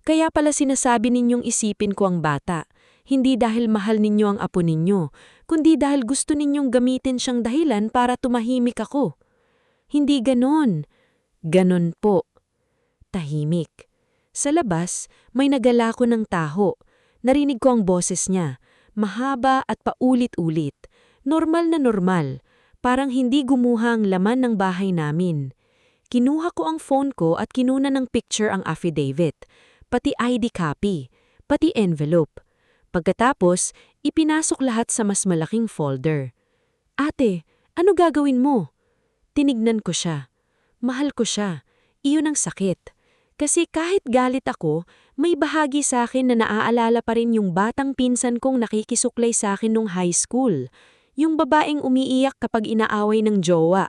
Kaya pala sinasabi ninyong isipin ko ang bata, hindi dahil mahal ninyo ang apo ninyo, kundi dahil gusto ninyong gamitin siyang dahilan para tumahimik ako. Hindi ganon. Ganon po. Tahimik. Sa labas, may nagalako ng taho. Narinig ko ang boses niya, mahaba at paulit-ulit. Normal na normal, parang hindi gumuha ang laman ng bahay namin. Kinuha ko ang phone ko at kinuna ng picture ang affidavit, pati ID copy, pati envelope. Pagkatapos, ipinasok lahat sa mas malaking folder. Ate, ano gagawin mo? Tinignan ko siya. Mahal ko siya. Iyon ang sakit. Kasi kahit galit ako, may bahagi sa akin na naaalala pa rin yung batang pinsan kong nakikisuklay sa akin nung high school. Yung babaeng umiiyak kapag inaaway ng jowa.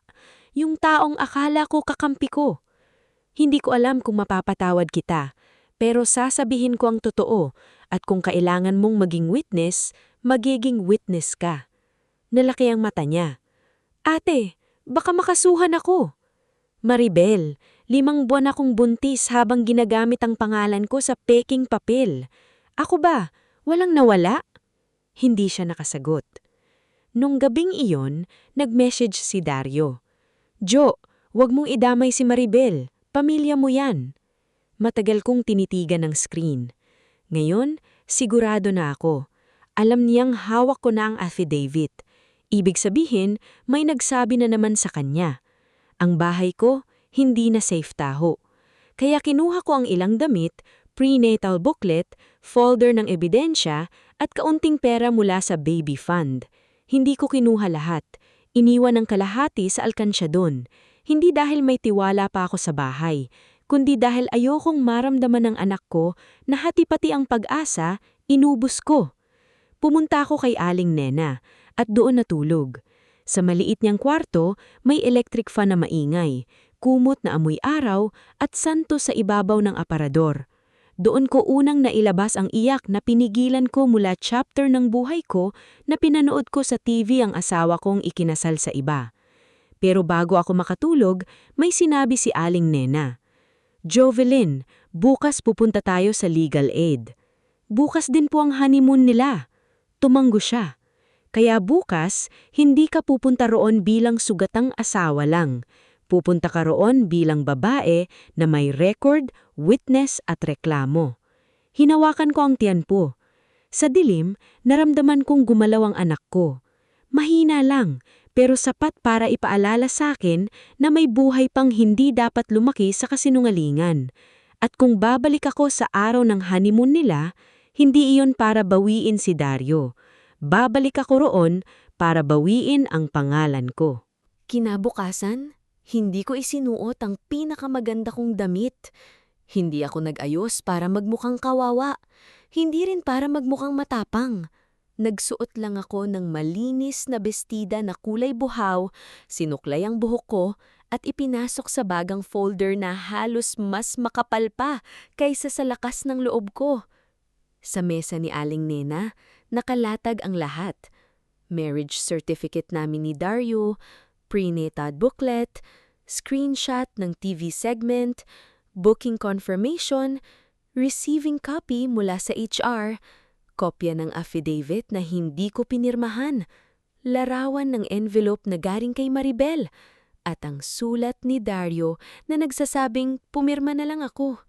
Yung taong akala ko kakampi ko. Hindi ko alam kung mapapatawad kita, pero sasabihin ko ang totoo at kung kailangan mong maging witness, magiging witness ka. Nalaki ang mata niya. Ate, baka makasuhan ako. Maribel, 5 buwan akong buntis habang ginagamit ang pangalan ko sa peking papel. Ako ba? Walang nawala? Hindi siya nakasagot. Nung gabing iyon, nag-message si Dario. Jo, wag mong idamay si Maribel. Pamilya mo yan. Matagal kong tinitigan ng screen. Ngayon, sigurado na ako. Alam niyang hawak ko na ang affidavit. Ibig sabihin, may nagsabi na naman sa kanya. Ang bahay ko, hindi na safe taho. Kaya kinuha ko ang ilang damit, prenatal booklet, folder ng ebidensya, at kaunting pera mula sa baby fund. Hindi ko kinuha lahat. Iniwan ang kalahati sa alkansya doon. Hindi dahil may tiwala pa ako sa bahay, kundi dahil ayokong maramdaman ng anak ko na hati pati ang pag-asa, inubos ko. Pumunta ako kay Aling Nena at doon natulog. Sa maliit niyang kwarto, may electric fan na maingay, kumot na amoy araw at santo sa ibabaw ng aparador. Doon ko unang nailabas ang iyak na pinigilan ko mula chapter ng buhay ko na pinanood ko sa TV ang asawa kong ikinasal sa iba. Pero bago ako makatulog, may sinabi si Aling Nena. Jovelyn, bukas pupunta tayo sa legal aid. Bukas din po ang honeymoon nila. Tumanggo siya. Kaya bukas, hindi ka pupunta roon bilang sugatang asawa lang. Pupunta ka roon bilang babae na may record, witness at reklamo. Hinawakan ko ang tiyanpo. Sa dilim, naramdaman kong gumalaw ang anak ko. Mahina lang, pero sapat para ipaalala sa akin na may buhay pang hindi dapat lumaki sa kasinungalingan. At kung babalik ako sa araw ng honeymoon nila, hindi iyon para bawiin si Dario. Babalik ako roon para bawiin ang pangalan ko. Kinabukasan, hindi ko isinuot ang pinakamaganda kong damit. Hindi ako nag-ayos para magmukhang kawawa. Hindi rin para magmukhang matapang. Nagsuot lang ako ng malinis na bestida na kulay buhaw, sinuklay ang buhok ko, at ipinasok sa bagang folder na halos mas makapal pa kaysa sa lakas ng loob ko. Sa mesa ni Aling Nena, nakalatag ang lahat. Marriage certificate namin ni Dario, prenatal booklet, screenshot ng TV segment, booking confirmation, receiving copy mula sa HR, kopya ng affidavit na hindi ko pinirmahan, larawan ng envelope na galing kay Maribel, at ang sulat ni Dario na nagsasabing pumirma na lang ako.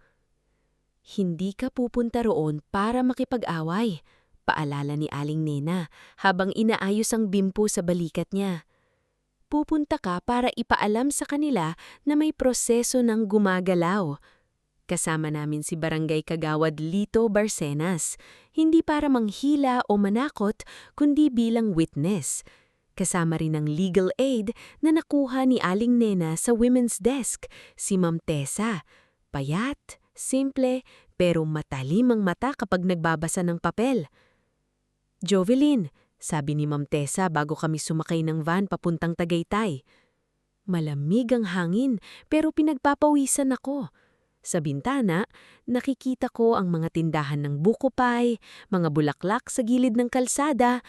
Hindi ka pupunta roon para makipag-away, paalala ni Aling Nena habang inaayos ang bimpo sa balikat niya. Pupunta ka para ipaalam sa kanila na may proseso ng gumagalaw. Kasama namin si Barangay Kagawad Lito Barcenas, hindi para manghila o manakot kundi bilang witness. Kasama rin ang legal aid na nakuha ni Aling Nena sa women's desk, si Ma'am Tessa. Payat, simple, pero matalim ang mata kapag nagbabasa ng papel. Jovelyn, sabi ni Ma'am Tessa bago kami sumakay ng van papuntang Tagaytay. Malamig ang hangin pero pinagpapawisan ako. Sa bintana, nakikita ko ang mga tindahan ng buko pie, mga bulaklak sa gilid ng kalsada,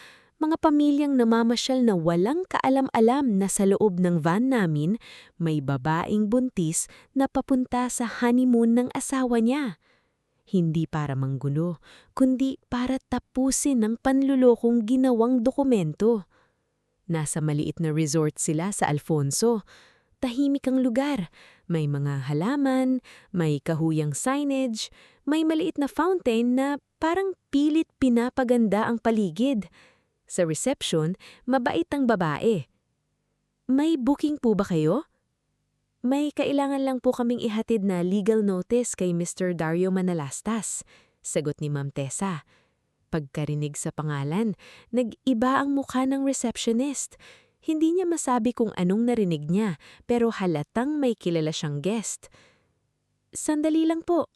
Mga pamilyang namamasyal na walang kaalam-alam na sa loob ng van namin may babaeng buntis na papunta sa honeymoon ng asawa niya. Hindi para manggulo, kundi para tapusin ang panlulokong ginawang dokumento. Nasa maliit na resort sila sa Alfonso. Tahimik ang lugar. May mga halaman, may kahuyang signage, may maliit na fountain na parang pilit pinapaganda ang paligid. Sa reception, mabait ang babae. "May booking po ba kayo?" "May kailangan lang po kaming ihatid na legal notice kay Mr. Dario Manalastas," sagot ni Ma'am Tessa. Pagkarinig sa pangalan, nag-iba ang mukha ng receptionist. Hindi niya masabi kung anong narinig niya, pero halatang may kilala siyang guest. "Sandali lang po."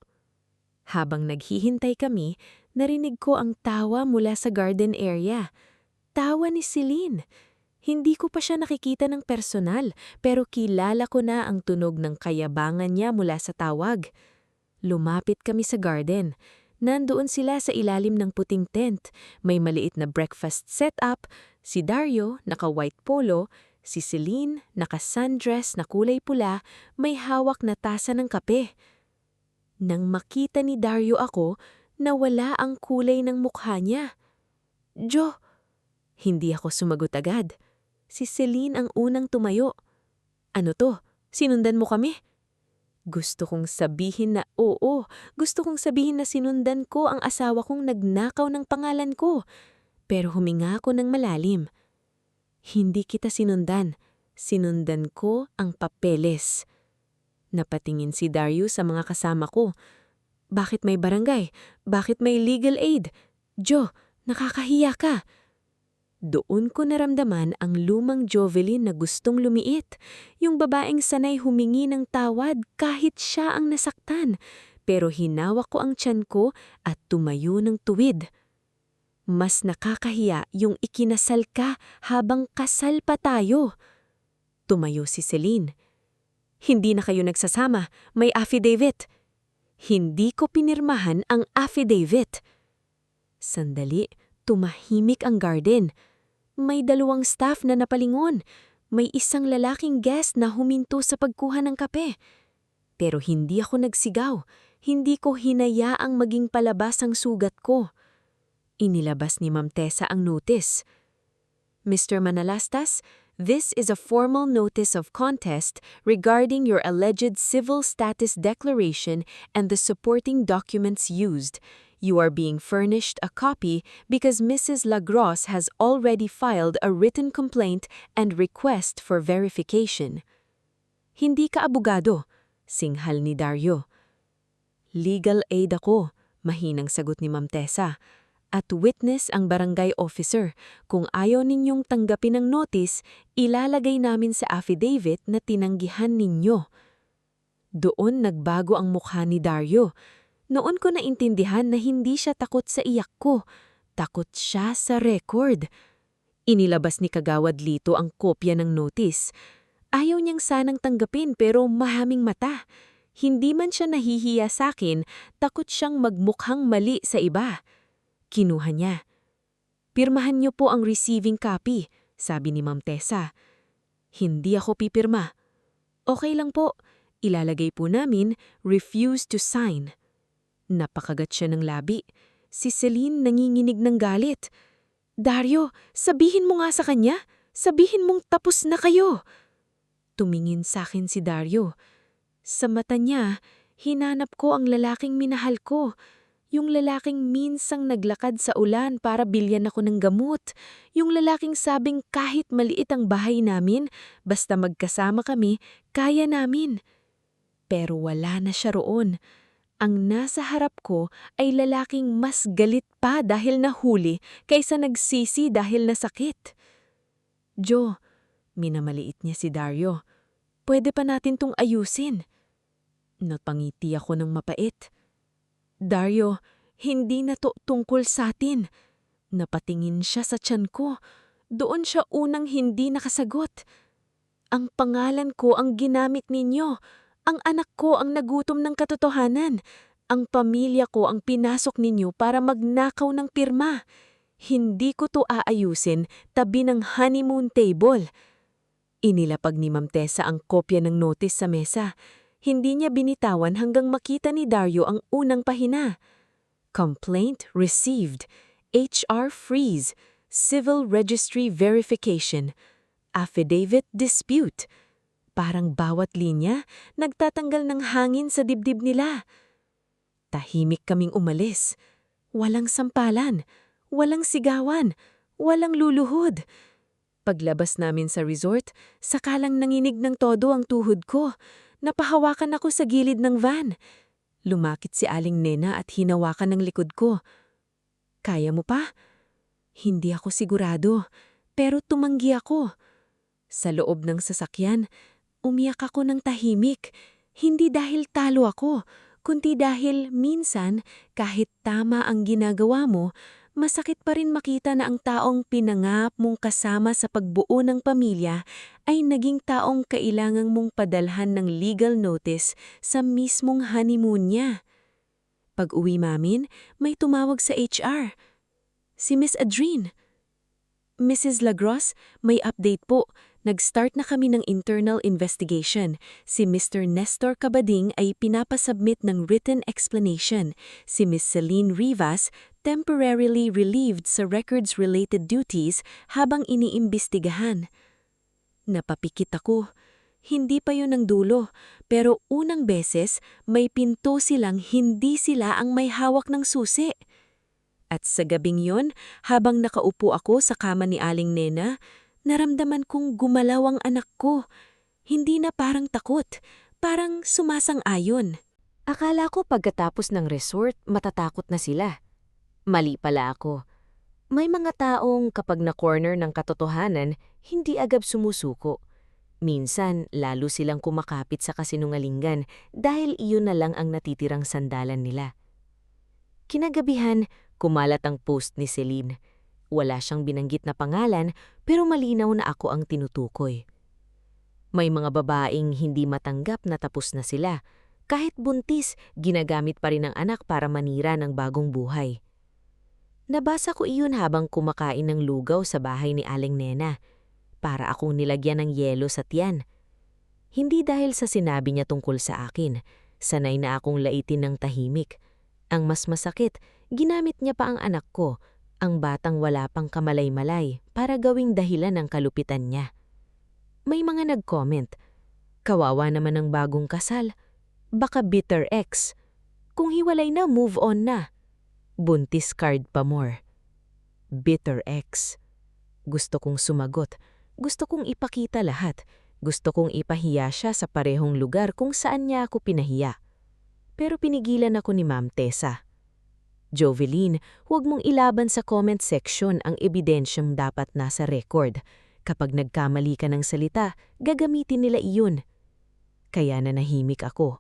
Habang naghihintay kami, narinig ko ang tawa mula sa garden area. Tawa ni Celine. Hindi ko pa siya nakikita ng personal, pero kilala ko na ang tunog ng kayabangan niya mula sa tawag. Lumapit kami sa garden. Nandoon sila sa ilalim ng puting tent. May maliit na breakfast setup. Si Dario, naka-white polo. Si Celine, naka-sundress na kulay pula, may hawak na tasa ng kape. Nang makita ni Dario ako, nawala ang kulay ng mukha niya. "Jo!" Hindi ako sumagot agad. Si Celine ang unang tumayo. "Ano to? Sinundan mo kami?" Gusto kong sabihin na oo. Gusto kong sabihin na sinundan ko ang asawa kong nagnakaw ng pangalan ko. Pero huminga ako ng malalim. "Hindi kita sinundan. Sinundan ko ang papeles." Napatingin si Dario sa mga kasama ko. "Bakit may barangay? Bakit may legal aid? Jo, nakakahiya ka." Doon ko naramdaman ang lumang Jovelyn na gustong lumiit, yung babaeng sanay humingi ng tawad kahit siya ang nasaktan, pero hinawak ko ang tiyan ko at tumayo ng tuwid. Mas nakakahiya yung ikinasal ka habang kasal pa tayo. Tumayo si Celine. "Hindi na kayo nagsasama, may affidavit." Hindi ko pinirmahan ang affidavit. Sandali, tumahimik ang garden. May 2 staff na napalingon. May isang lalaking guest na huminto sa pagkuha ng kape. Pero hindi ako nagsigaw. Hindi ko hinayaang maging palabas ang sugat ko. Inilabas ni Ma'am Tessa ang notice. "Mr. Manalastas, this is a formal notice of contest regarding your alleged civil status declaration and the supporting documents used. You are being furnished a copy because Mrs. Lagros has already filed a written complaint and request for verification." "Hindi ka abogado," singhal ni Dario. "Legal aid ako," mahinang sagot ni Ma'am Tessa. "At witness ang barangay officer. Kung ayaw ninyong tanggapin ang notice, ilalagay namin sa affidavit na tinanggihan ninyo." Doon nagbago ang mukha ni Dario. Noon ko naintindihan na hindi siya takot sa iyak ko. Takot siya sa record. Inilabas ni Kagawad Lito ang kopya ng notice. Ayaw niyang sanang tanggapin pero mahaming mata. Hindi man siya nahihiya sa akin, takot siyang magmukhang mali sa iba. Kinuha niya. "Pirmahan niyo po ang receiving copy," sabi ni Ma'am Tessa. Hindi ako pipirma. "Okay lang po. Ilalagay po namin, refuse to sign." Napakagat siya ng labi. Si Celine nanginginig ng galit. "Dario, sabihin mo nga sa kanya. Sabihin mong tapos na kayo." Tumingin sa akin si Dario. Sa mata niya, hinanap ko ang lalaking minahal ko. Yung lalaking minsang naglakad sa ulan para bilyan ako ng gamot. Yung lalaking sabing kahit maliit ang bahay namin, basta magkasama kami, kaya namin. Pero wala na siya roon. Ang nasa harap ko ay lalaking mas galit pa dahil nahuli kaysa nagsisi dahil nasakit. "Jo," minamaliit niya si Dario, "pwede pa natin tong ayusin." Napangiti ako ng mapait. "Dario, hindi na to tungkol sa atin." Napatingin siya sa tiyan ko. Doon siya unang hindi nakasagot. "Ang pangalan ko ang ginamit ninyo. Ang anak ko ang nagutom ng katotohanan. Ang pamilya ko ang pinasok ninyo para magnakaw ng pirma. Hindi ko to aayusin tabi ng honeymoon table. Inilapag ni Ma'am Tessa ang kopya ng notice sa mesa. Hindi niya binitawan hanggang makita ni Dario ang unang pahina. Complaint received. HR freeze. Civil registry verification. Affidavit dispute. Parang bawat linya, nagtatanggal ng hangin sa dibdib nila. Tahimik kaming umalis. Walang sampalan. Walang sigawan. Walang luluhod. Paglabas namin sa resort, sakalang nanginig ng todo ang tuhod ko. Napahawakan ako sa gilid ng van. Lumakit si Aling Nena at hinawakan ng likod ko. Kaya mo pa? Hindi ako sigurado, pero tumanggi ako. Sa loob ng sasakyan, umiyak ako ng tahimik. Hindi dahil talo ako, kundi dahil minsan kahit tama ang ginagawa mo, masakit pa rin makita na ang taong pinangap mong kasama sa pagbuo ng pamilya ay naging taong kailangang mong padalhan ng legal notice sa mismong honeymoon niya. Pag-uwi namin, may tumawag sa HR. Si Miss Adrien. Mrs. Lagros, may update po. Nag-start na kami ng internal investigation. Si Mr. Nestor Cabading ay pinapasubmit ng written explanation. Si Miss Celine Rivas, temporarily relieved sa records-related duties habang iniimbestigahan. Napapikit ako. Hindi pa yun ang dulo, pero unang beses may pinto silang hindi sila ang may hawak ng susi. At sa gabing yon, habang nakaupo ako sa kama ni Aling Nena, naramdaman kong gumalaw ang anak ko. Hindi na parang takot, parang sumasang-ayon. Akala ko pagkatapos ng resort, matatakot na sila. Mali pala ako. May mga taong kapag na-corner ng katotohanan, hindi agad sumusuko. Minsan, lalo silang kumakapit sa kasinungalingan dahil iyon na lang ang natitirang sandalan nila. Kinagabihan, kumalat ang post ni Celine. Wala siyang binanggit na pangalan pero malinaw na ako ang tinutukoy. May mga babaeng hindi matanggap na tapos na sila. Kahit buntis, ginagamit pa rin ang anak para manira ng bagong buhay. Nabasa ko iyon habang kumakain ng lugaw sa bahay ni Aling Nena. Para akong nilagyan ng yelo sa tiyan. Hindi dahil sa sinabi niya tungkol sa akin, sanay na akong laitin ng tahimik. Ang mas masakit, ginamit niya pa ang anak ko, ang batang wala pang kamalay-malay, para gawing dahilan ng kalupitan niya. May mga nag-comment, kawawa naman ang bagong kasal, baka bitter ex. Kung hiwalay na, move on na. Buntis card pa more. Bitter ex. Gusto kong sumagot. Gusto kong ipakita lahat. Gusto kong ipahiya siya sa parehong lugar kung saan niya ako pinahiya. Pero pinigilan ako ni Ma'am Tessa. Jovelyn, huwag mong ilaban sa comment section ang ebidensyang dapat nasa record. Kapag nagkamali ka ng salita, gagamitin nila iyon. Kaya nanahimik ako.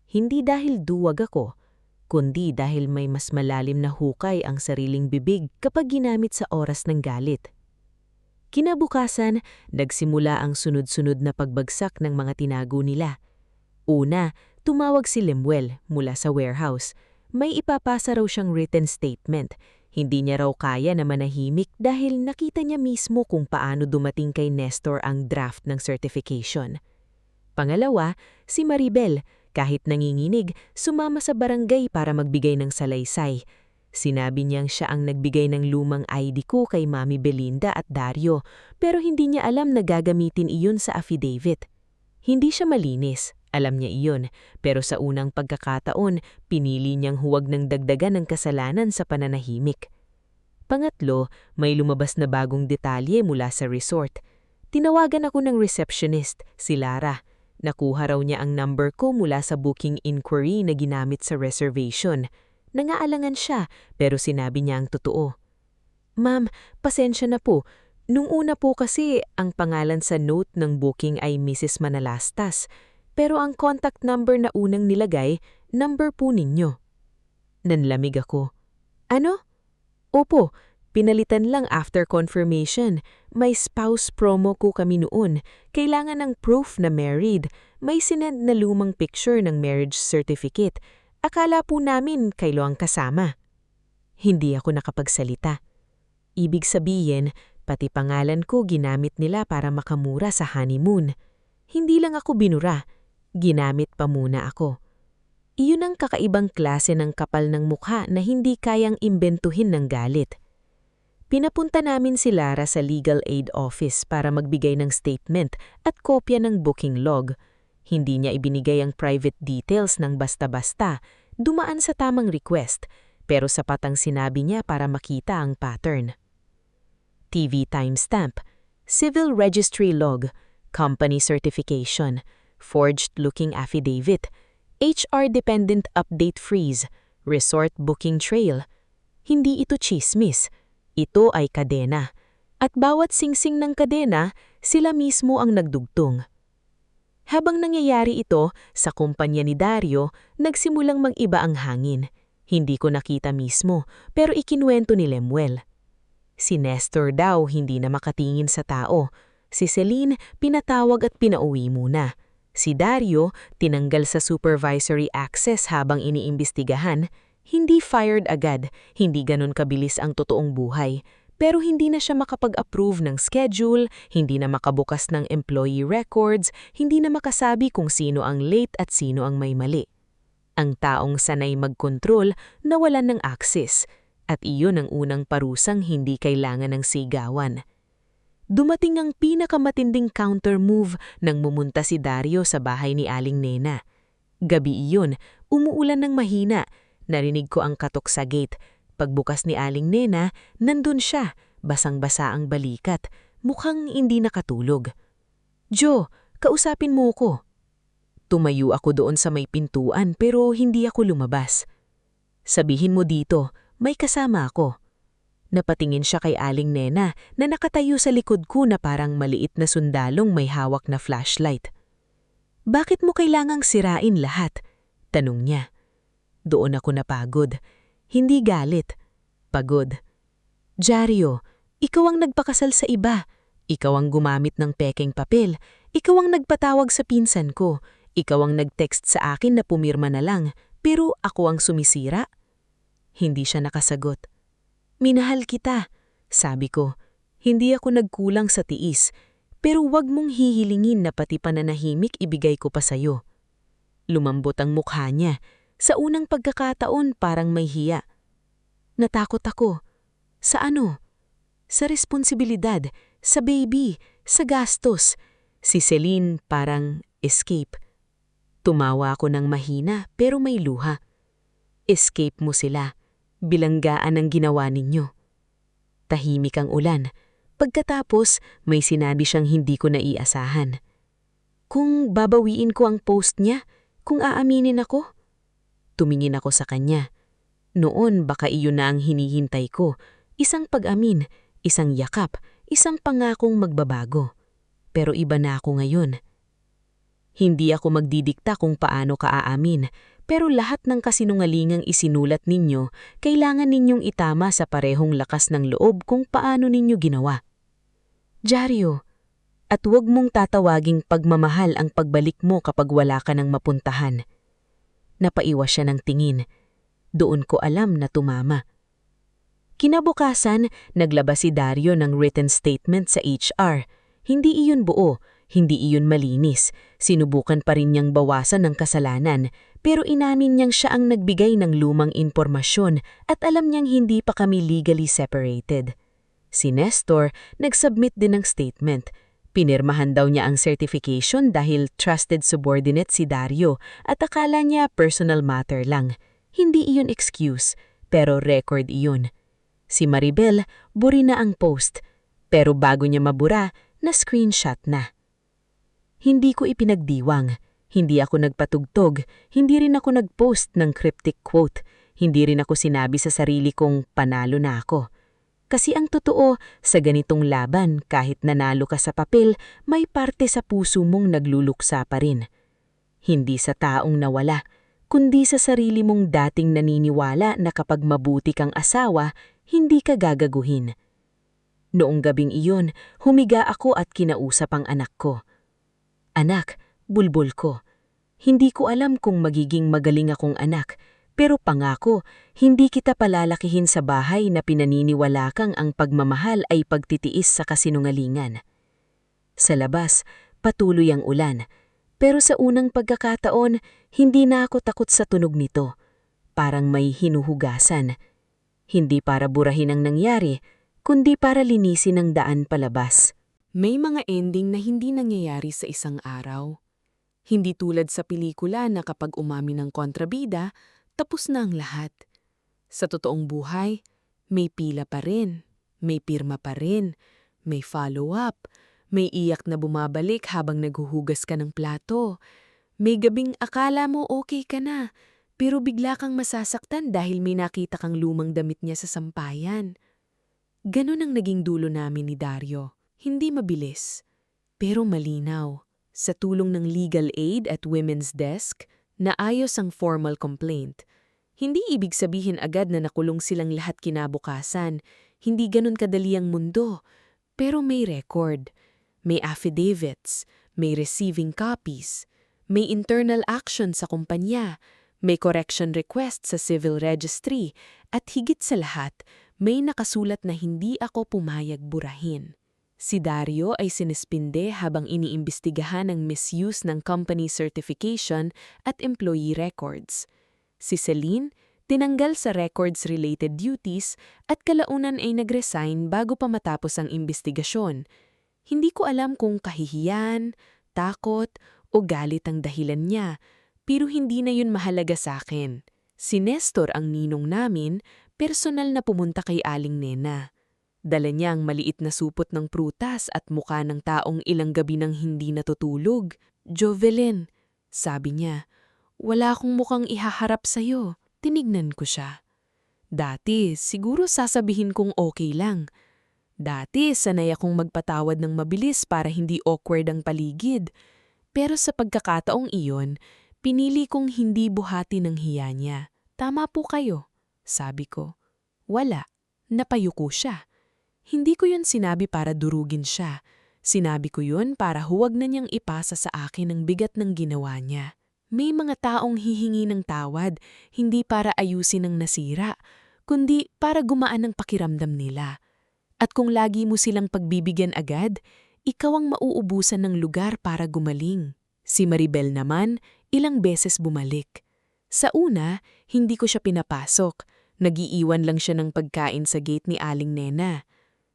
Hindi dahil duwag ako, kundi dahil may mas malalim na hukay ang sariling bibig kapag ginamit sa oras ng galit. Kinabukasan, nagsimula ang sunod-sunod na pagbagsak ng mga tinago nila. Una, tumawag si Lemuel mula sa warehouse. May ipapasa raw siyang written statement. Hindi niya raw kaya na manahimik dahil nakita niya mismo kung paano dumating kay Nestor ang draft ng certification. Pangalawa, si Maribel, kahit nanginginig, sumama sa barangay para magbigay ng salaysay. Sinabi niyang siya ang nagbigay ng lumang ID ko kay Mami Belinda at Dario, pero hindi niya alam na gagamitin iyon sa affidavit. Hindi siya malinis, alam niya iyon, pero sa unang pagkakataon, pinili niyang huwag ng dagdagan ng kasalanan sa pananahimik. Pangatlo, may lumabas na bagong detalye mula sa resort. Tinawagan ako ng receptionist, si Lara. Nakuha raw niya ang number ko mula sa booking inquiry na ginamit sa reservation. Nangaalangan siya, pero sinabi niya ang totoo. Ma'am, pasensya na po. Nung una po kasi, ang pangalan sa note ng booking ay Mrs. Manalastas, pero ang contact number na unang nilagay, number po ninyo. Nanlamig ako. Ano? Opo, pinalitan lang after confirmation. May spouse promo ko kami noon. Kailangan ng proof na married. May sinend na lumang picture ng marriage certificate. Akala po namin kayo ang kasama. Hindi ako nakapagsalita. Ibig sabihin, pati pangalan ko ginamit nila para makamura sa honeymoon. Hindi lang ako binura, ginamit pa muna ako. Iyon ang kakaibang klase ng kapal ng mukha na hindi kayang imbentuhin ng galit. Pinapunta namin si Lara sa legal aid office para magbigay ng statement at kopya ng booking log. Hindi niya ibinigay ang private details ng basta-basta, dumaan sa tamang request, pero sapat ang sinabi niya para makita ang pattern. TV timestamp, civil registry log, company certification, forged-looking affidavit, HR dependent update freeze, resort booking trail. Hindi ito chismis. Ito ay kadena. At bawat singsing ng kadena, sila mismo ang nagdugtong. Habang nangyayari ito, sa kumpanya ni Dario, nagsimulang mag-iba ang hangin. Hindi ko nakita mismo, pero ikinuwento ni Lemuel. Si Nestor daw hindi na makatingin sa tao. Si Celine pinatawag at pinauwi muna. Si Dario tinanggal sa supervisory access habang iniimbestigahan. Hindi fired agad, hindi ganun kabilis ang totoong buhay. Pero hindi na siya makapag-approve ng schedule, hindi na makabukas ng employee records, hindi na makasabi kung sino ang late at sino ang may mali. Ang taong sanay mag-control nawalan ng access, at iyon ang unang parusang hindi kailangan ng sigawan. Dumating ang pinakamatinding counter move nang mumunta si Dario sa bahay ni Aling Nena. Gabi iyon, umuulan ng mahina. Narinig ko ang katok sa gate. Pagbukas ni Aling Nena, nandun siya, basang-basa ang balikat, mukhang hindi nakatulog. "Jo, kausapin mo ko." Tumayo ako doon sa may pintuan pero hindi ako lumabas. "Sabihin mo dito, may kasama ako." Napatingin siya kay Aling Nena na nakatayo sa likod ko na parang maliit na sundalong may hawak na flashlight. "Bakit mo kailangang sirain lahat?" tanong niya. Doon ako napagod. Hindi galit. Pagod. "Dario, ikaw ang nagpakasal sa iba. Ikaw ang gumamit ng pekeng papel. Ikaw ang nagpatawag sa pinsan ko. Ikaw ang nag-text sa akin na pumirma na lang, pero ako ang sumisira?" Hindi siya nakasagot. "Minahal kita," sabi ko. "Hindi ako nagkulang sa tiis, pero wag mong hihilingin na pati pananahimik ibigay ko pa sa'yo." Lumambot ang mukha niya. Sa unang pagkakataon parang may hiya. Natakot ako. Sa ano? Sa responsibilidad, sa baby, sa gastos. Si Celine parang escape. Tumawa ako ng mahina pero may luha. "Escape mo sila. Bilanggaan ang ginawa ninyo." Tahimik ang ulan. Pagkatapos, may sinabi siyang hindi ko naiasahan. "Kung babawiin ko ang post niya, kung aaminin ako?" Tumingin ako sa kanya. Noon baka iyon na ang hinihintay ko. Isang pag-amin, isang yakap, isang pangakong magbabago. Pero iba na ako ngayon. Hindi ako magdidikta kung paano ka aamin, pero lahat ng kasinungalingang isinulat ninyo, kailangan ninyong itama sa parehong lakas ng loob kung paano ninyo ginawa. "Dario, at huwag mong tatawaging pagmamahal ang pagbalik mo kapag wala ka ng mapuntahan." Napaiwas siya ng tingin. Doon ko alam na tumama. Kinabukasan, naglabas si Dario ng written statement sa HR. Hindi iyon buo, hindi iyon malinis. Sinubukan pa rin niyang bawasan ng kasalanan, pero inamin niyang siya ang nagbigay ng lumang impormasyon at alam niyang hindi pa kami legally separated. Si Nestor nag-submit din ng statement. Pinirmahan daw niya ang certification dahil trusted subordinate si Dario at akala niya personal matter lang. Hindi iyon excuse, pero record iyon. Si Maribel, buri na ang post, pero bago niya mabura, na-screenshot na. Hindi ko ipinagdiwang, hindi ako nagpatugtog, hindi rin ako nag-post ng cryptic quote, hindi rin ako sinabi sa sarili kong panalo na ako. Kasi ang totoo, sa ganitong laban, kahit nanalo ka sa papel, may parte sa puso mong nagluluksa pa rin. Hindi sa taong nawala, kundi sa sarili mong dating naniniwala na kapag mabuti kang asawa, hindi ka gagaguhin. Noong gabing iyon, humiga ako at kinausap ang anak ko. "Anak, bulbul ko. Hindi ko alam kung magiging magaling akong anak, Pero pangako, hindi kita palalakihin sa bahay na pinaniniwala kang ang pagmamahal ay pagtitiis sa kasinungalingan. Sa labas, patuloy ang ulan. Pero sa unang pagkakataon, hindi na ako takot sa tunog nito. Parang may hinuhugasan. Hindi para burahin ang nangyari, kundi para linisin ang daan palabas. May mga ending na hindi nangyayari sa isang araw. Hindi tulad sa pelikula na kapag umamin ng kontrabida, tapos na ang lahat. Sa totoong buhay, may pila pa rin, may pirma pa rin, may follow-up, may iyak na bumabalik habang naghuhugas ka ng plato. May gabing akala mo okay ka na, pero bigla kang masasaktan dahil may nakita kang lumang damit niya sa sampayan. Ganon ang naging dulo namin ni Dario. Hindi mabilis, pero malinaw. Sa tulong ng legal aid at women's desk, naayos ang formal complaint. Hindi ibig sabihin agad na nakulong silang lahat kinabukasan. Hindi ganon kadali ang mundo. Pero may record. May affidavits. May receiving copies. May internal action sa kumpanya. May correction request sa civil registry. At higit sa lahat, may nakasulat na hindi ako pumayag burahin. Si Dario ay sinispinde habang iniimbestigahan ang misuse ng company certification at employee records. Si Celine, tinanggal sa records-related duties at kalaunan ay nag-resign bago pa matapos ang imbestigasyon. Hindi ko alam kung kahihiyan, takot o galit ang dahilan niya, pero hindi na yun mahalaga sa akin. Si Nestor ang ninong namin, personal na pumunta kay Aling Nena. Dala niya ang maliit na supot ng prutas at mukha ng taong ilang gabi nang hindi natutulog. "Jovelyn," sabi niya, "wala akong mukhang ihaharap sa'yo." Tinignan ko siya. Dati, siguro sasabihin kong okay lang. Dati, sanay akong magpatawad ng mabilis para hindi awkward ang paligid. Pero sa pagkakataong iyon, pinili kong hindi buhati ng hiya niya. "Tama po kayo," sabi ko. Wala. Napayuko siya. Hindi ko yun sinabi para durugin siya. Sinabi ko yun para huwag na niyang ipasa sa akin ang bigat ng ginawa niya. May mga taong hihingi ng tawad, hindi para ayusin ang nasira, kundi para gumaan ang pakiramdam nila. At kung lagi mo silang pagbibigyan agad, ikaw ang mauubusan ng lugar para gumaling. Si Maribel naman, ilang beses bumalik. Sa una, hindi ko siya pinapasok. Nag-iiwan lang siya ng pagkain sa gate ni Aling Nena.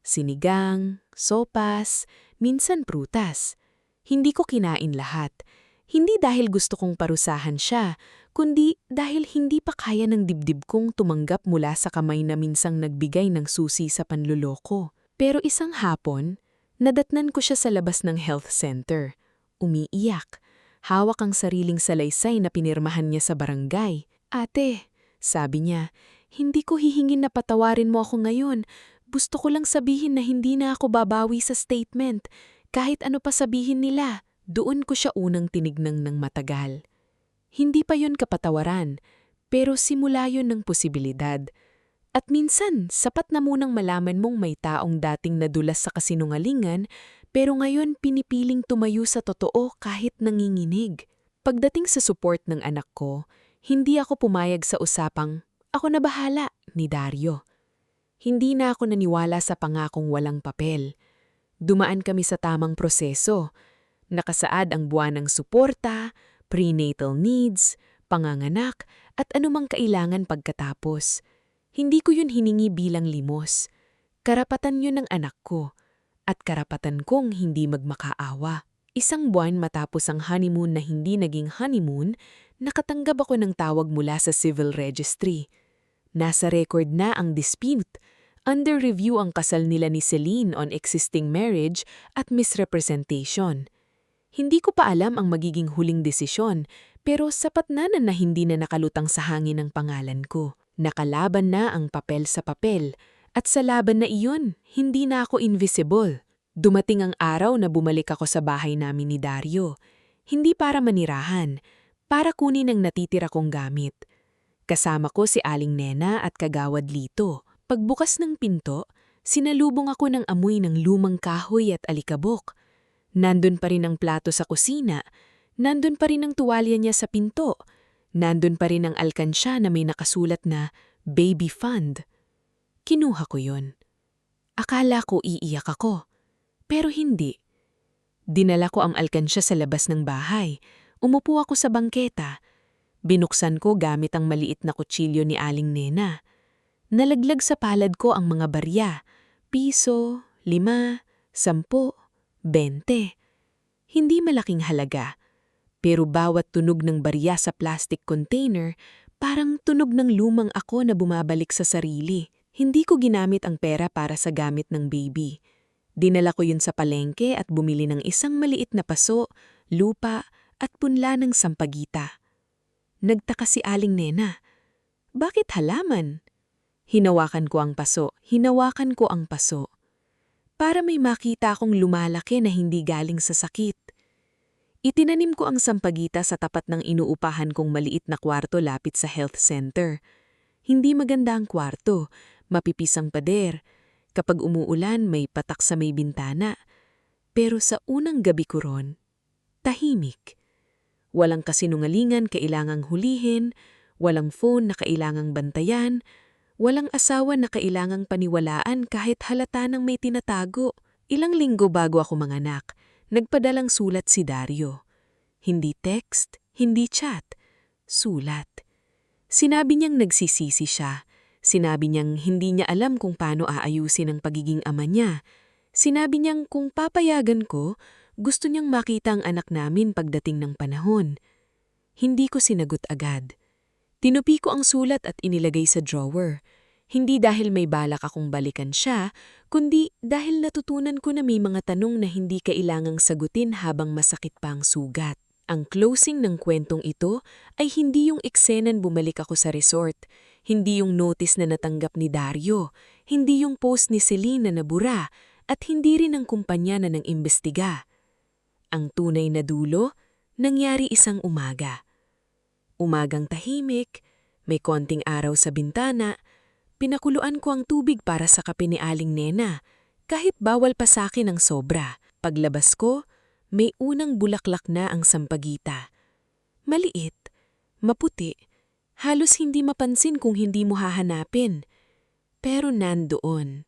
Sinigang, sopas, minsan prutas. Hindi ko kinain lahat. Hindi dahil gusto kong parusahan siya, kundi dahil hindi pa kaya ng dibdib kong tumanggap mula sa kamay na minsang nagbigay ng susi sa panluloko. Pero isang hapon, nadatnan ko siya sa labas ng health center. Umiiyak. Hawak ang sariling salaysay na pinirmahan niya sa barangay. "Ate," sabi niya, "hindi ko hihingin na patawarin mo ako ngayon. Gusto ko lang sabihin na hindi na ako babawi sa statement. Kahit ano pa sabihin nila." Doon ko siya unang tinignang ng matagal. Hindi pa yun kapatawaran, pero simula yun ng posibilidad. At minsan, sapat na munang malaman mong may taong dating nadulas sa kasinungalingan, pero ngayon pinipiling tumayo sa totoo kahit nanginginig. Pagdating sa support ng anak ko, hindi ako pumayag sa usapang, "Ako na bahala," ni Dario. Hindi na ako naniwala sa pangakong walang papel. Dumaan kami sa tamang proseso. Nakasaad ang buwan ng suporta, prenatal needs, panganganak, at anumang kailangan pagkatapos. Hindi ko yun hiningi bilang limos. Karapatan yun ng anak ko, at karapatan kong hindi magmakaawa. Isang buwan matapos ang honeymoon na hindi naging honeymoon, nakatanggap ako ng tawag mula sa civil registry. Nasa record na ang dispute. Under review ang kasal nila ni Celine on existing marriage at misrepresentation. Hindi ko pa alam ang magiging huling desisyon, pero sapat na hindi na nakalutang sa hangin ang pangalan ko. Nakalaban na ang papel sa papel, at sa laban na iyon, hindi na ako invisible. Dumating ang araw na bumalik ako sa bahay namin ni Dario. Hindi para manirahan, para kunin ang natitira kong gamit. Kasama ko si Aling Nena at Kagawad Lito. Pagbukas ng pinto, sinalubong ako ng amoy ng lumang kahoy at alikabok. Nandun pa rin ang plato sa kusina, nandun pa rin ang tuwalya niya sa pinto. Nandun pa rin ang alkansya na may nakasulat na baby fund. Kinuha ko yun. Akala ko iiyak ako, pero hindi. Dinala ko ang alkansya sa labas ng bahay. Umupo ako sa bangketa. Binuksan ko gamit ang maliit na kutsilyo ni Aling Nena. Nalaglag sa palad ko ang mga barya. Piso, 5, 10, 20. Hindi malaking halaga. Pero bawat tunog ng barya sa plastic container, parang tunog ng lumang ako na bumabalik sa sarili. Hindi ko ginamit ang pera para sa gamit ng baby. Dinala ko yun sa palengke at bumili ng isang maliit na paso, lupa at punla ng sampagita. Nagtaka si Aling Nena. Bakit halaman? Hinawakan ko ang paso. Para may makita akong lumalaki na hindi galing sa sakit. Itinanim ko ang sampagita sa tapat ng inuupahan kong maliit na kwarto lapit sa health center. Hindi maganda ang kwarto, mapipis ang pader. Kapag umuulan, may patak sa may bintana. Pero sa unang gabi ko ron, tahimik. Walang kasinungalingan kailangang hulihin, walang phone na kailangang bantayan, walang asawa na kailangang paniwalaan kahit halata ng may tinatago. Ilang linggo bago ako manganak, nagpadalang sulat si Dario. Hindi text, hindi chat, sulat. Sinabi niyang nagsisisi siya. Sinabi niyang hindi niya alam kung paano aayusin ang pagiging ama niya. Sinabi niyang kung papayagan ko, gusto niyang makita ang anak namin pagdating ng panahon. Hindi ko sinagot agad. Tinupi ko ang sulat at inilagay sa drawer. Hindi dahil may balak akong balikan siya, kundi dahil natutunan ko na may mga tanong na hindi kailangang sagutin habang masakit pa ang sugat. Ang closing ng kwentong ito ay hindi yung eksenan bumalik ako sa resort, hindi yung notice na natanggap ni Dario, hindi yung post ni Celine na nabura, at hindi rin ang kumpanya na nang-imbestiga. Ang tunay na dulo, nangyari isang umaga. Umagang tahimik, may konting araw sa bintana, pinakuluan ko ang tubig para sa kape ni Aling Nena, kahit bawal pa sa akin ang sobra. Paglabas ko, may unang bulaklak na ang sampagita. Maliit, maputi, halos hindi mapansin kung hindi mo hahanapin. Pero nandoon.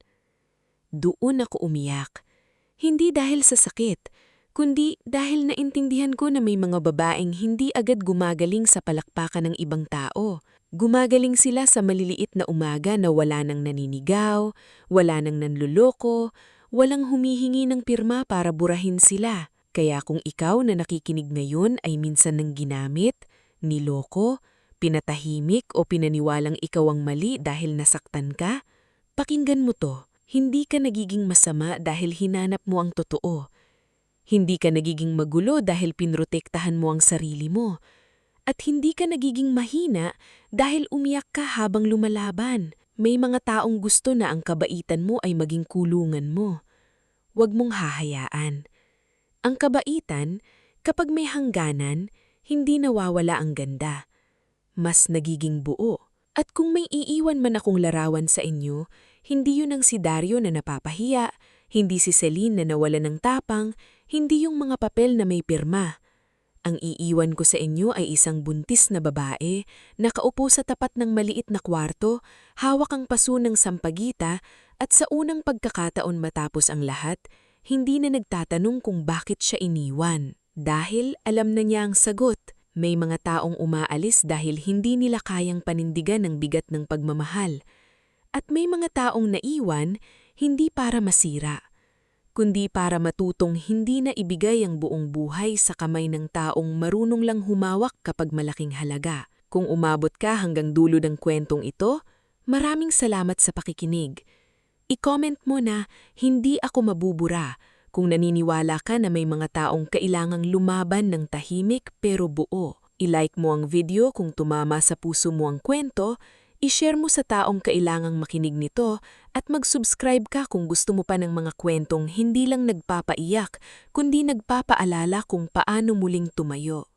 Doon ako umiyak. Hindi dahil sa sakit, kundi dahil naintindihan ko na may mga babaeng hindi agad gumagaling sa palakpakan ng ibang tao. Gumagaling sila sa maliliit na umaga na wala nang naninigaw, wala nang nanluloko, walang humihingi ng pirma para burahin sila. Kaya kung ikaw na nakikinig ngayon ay minsan nang ginamit, niloko, pinatahimik o pinaniwalang ikaw ang mali dahil nasaktan ka, pakinggan mo to. Hindi ka nagiging masama dahil hinanap mo ang totoo. Hindi ka nagiging magulo dahil pinrotektahan mo ang sarili mo. At hindi ka nagiging mahina dahil umiyak ka habang lumalaban. May mga taong gusto na ang kabaitan mo ay maging kulungan mo. Huwag mong hahayaan. Ang kabaitan, kapag may hangganan, hindi nawawala ang ganda. Mas nagiging buo. At kung may iiwan man akong larawan sa inyo, hindi yun ang si Dario na napapahiya, hindi si Celine na nawala ng tapang, hindi yung mga papel na may pirma. Ang iiwan ko sa inyo ay isang buntis na babae, nakaupo sa tapat ng maliit na kwarto, hawak ang paso ng sampagita at sa unang pagkakataon matapos ang lahat, hindi na nagtatanong kung bakit siya iniwan. Dahil alam na niya ang sagot. May mga taong umaalis dahil hindi nila kayang panindigan ang bigat ng pagmamahal. At may mga taong naiwan hindi para masira, kundi para matutong hindi na ibigay ang buong buhay sa kamay ng taong marunong lang humawak kapag malaking halaga. Kung umabot ka hanggang dulo ng kwentong ito, maraming salamat sa pakikinig. I-comment mo na hindi ako mabubura kung naniniwala ka na may mga taong kailangang lumaban ng tahimik pero buo. I-like mo ang video kung tumama sa puso mo ang kwento, i-share mo sa taong kailangang makinig nito at mag-subscribe ka kung gusto mo pa ng mga kwentong hindi lang nagpapaiyak kundi nagpapaalala kung paano muling tumayo.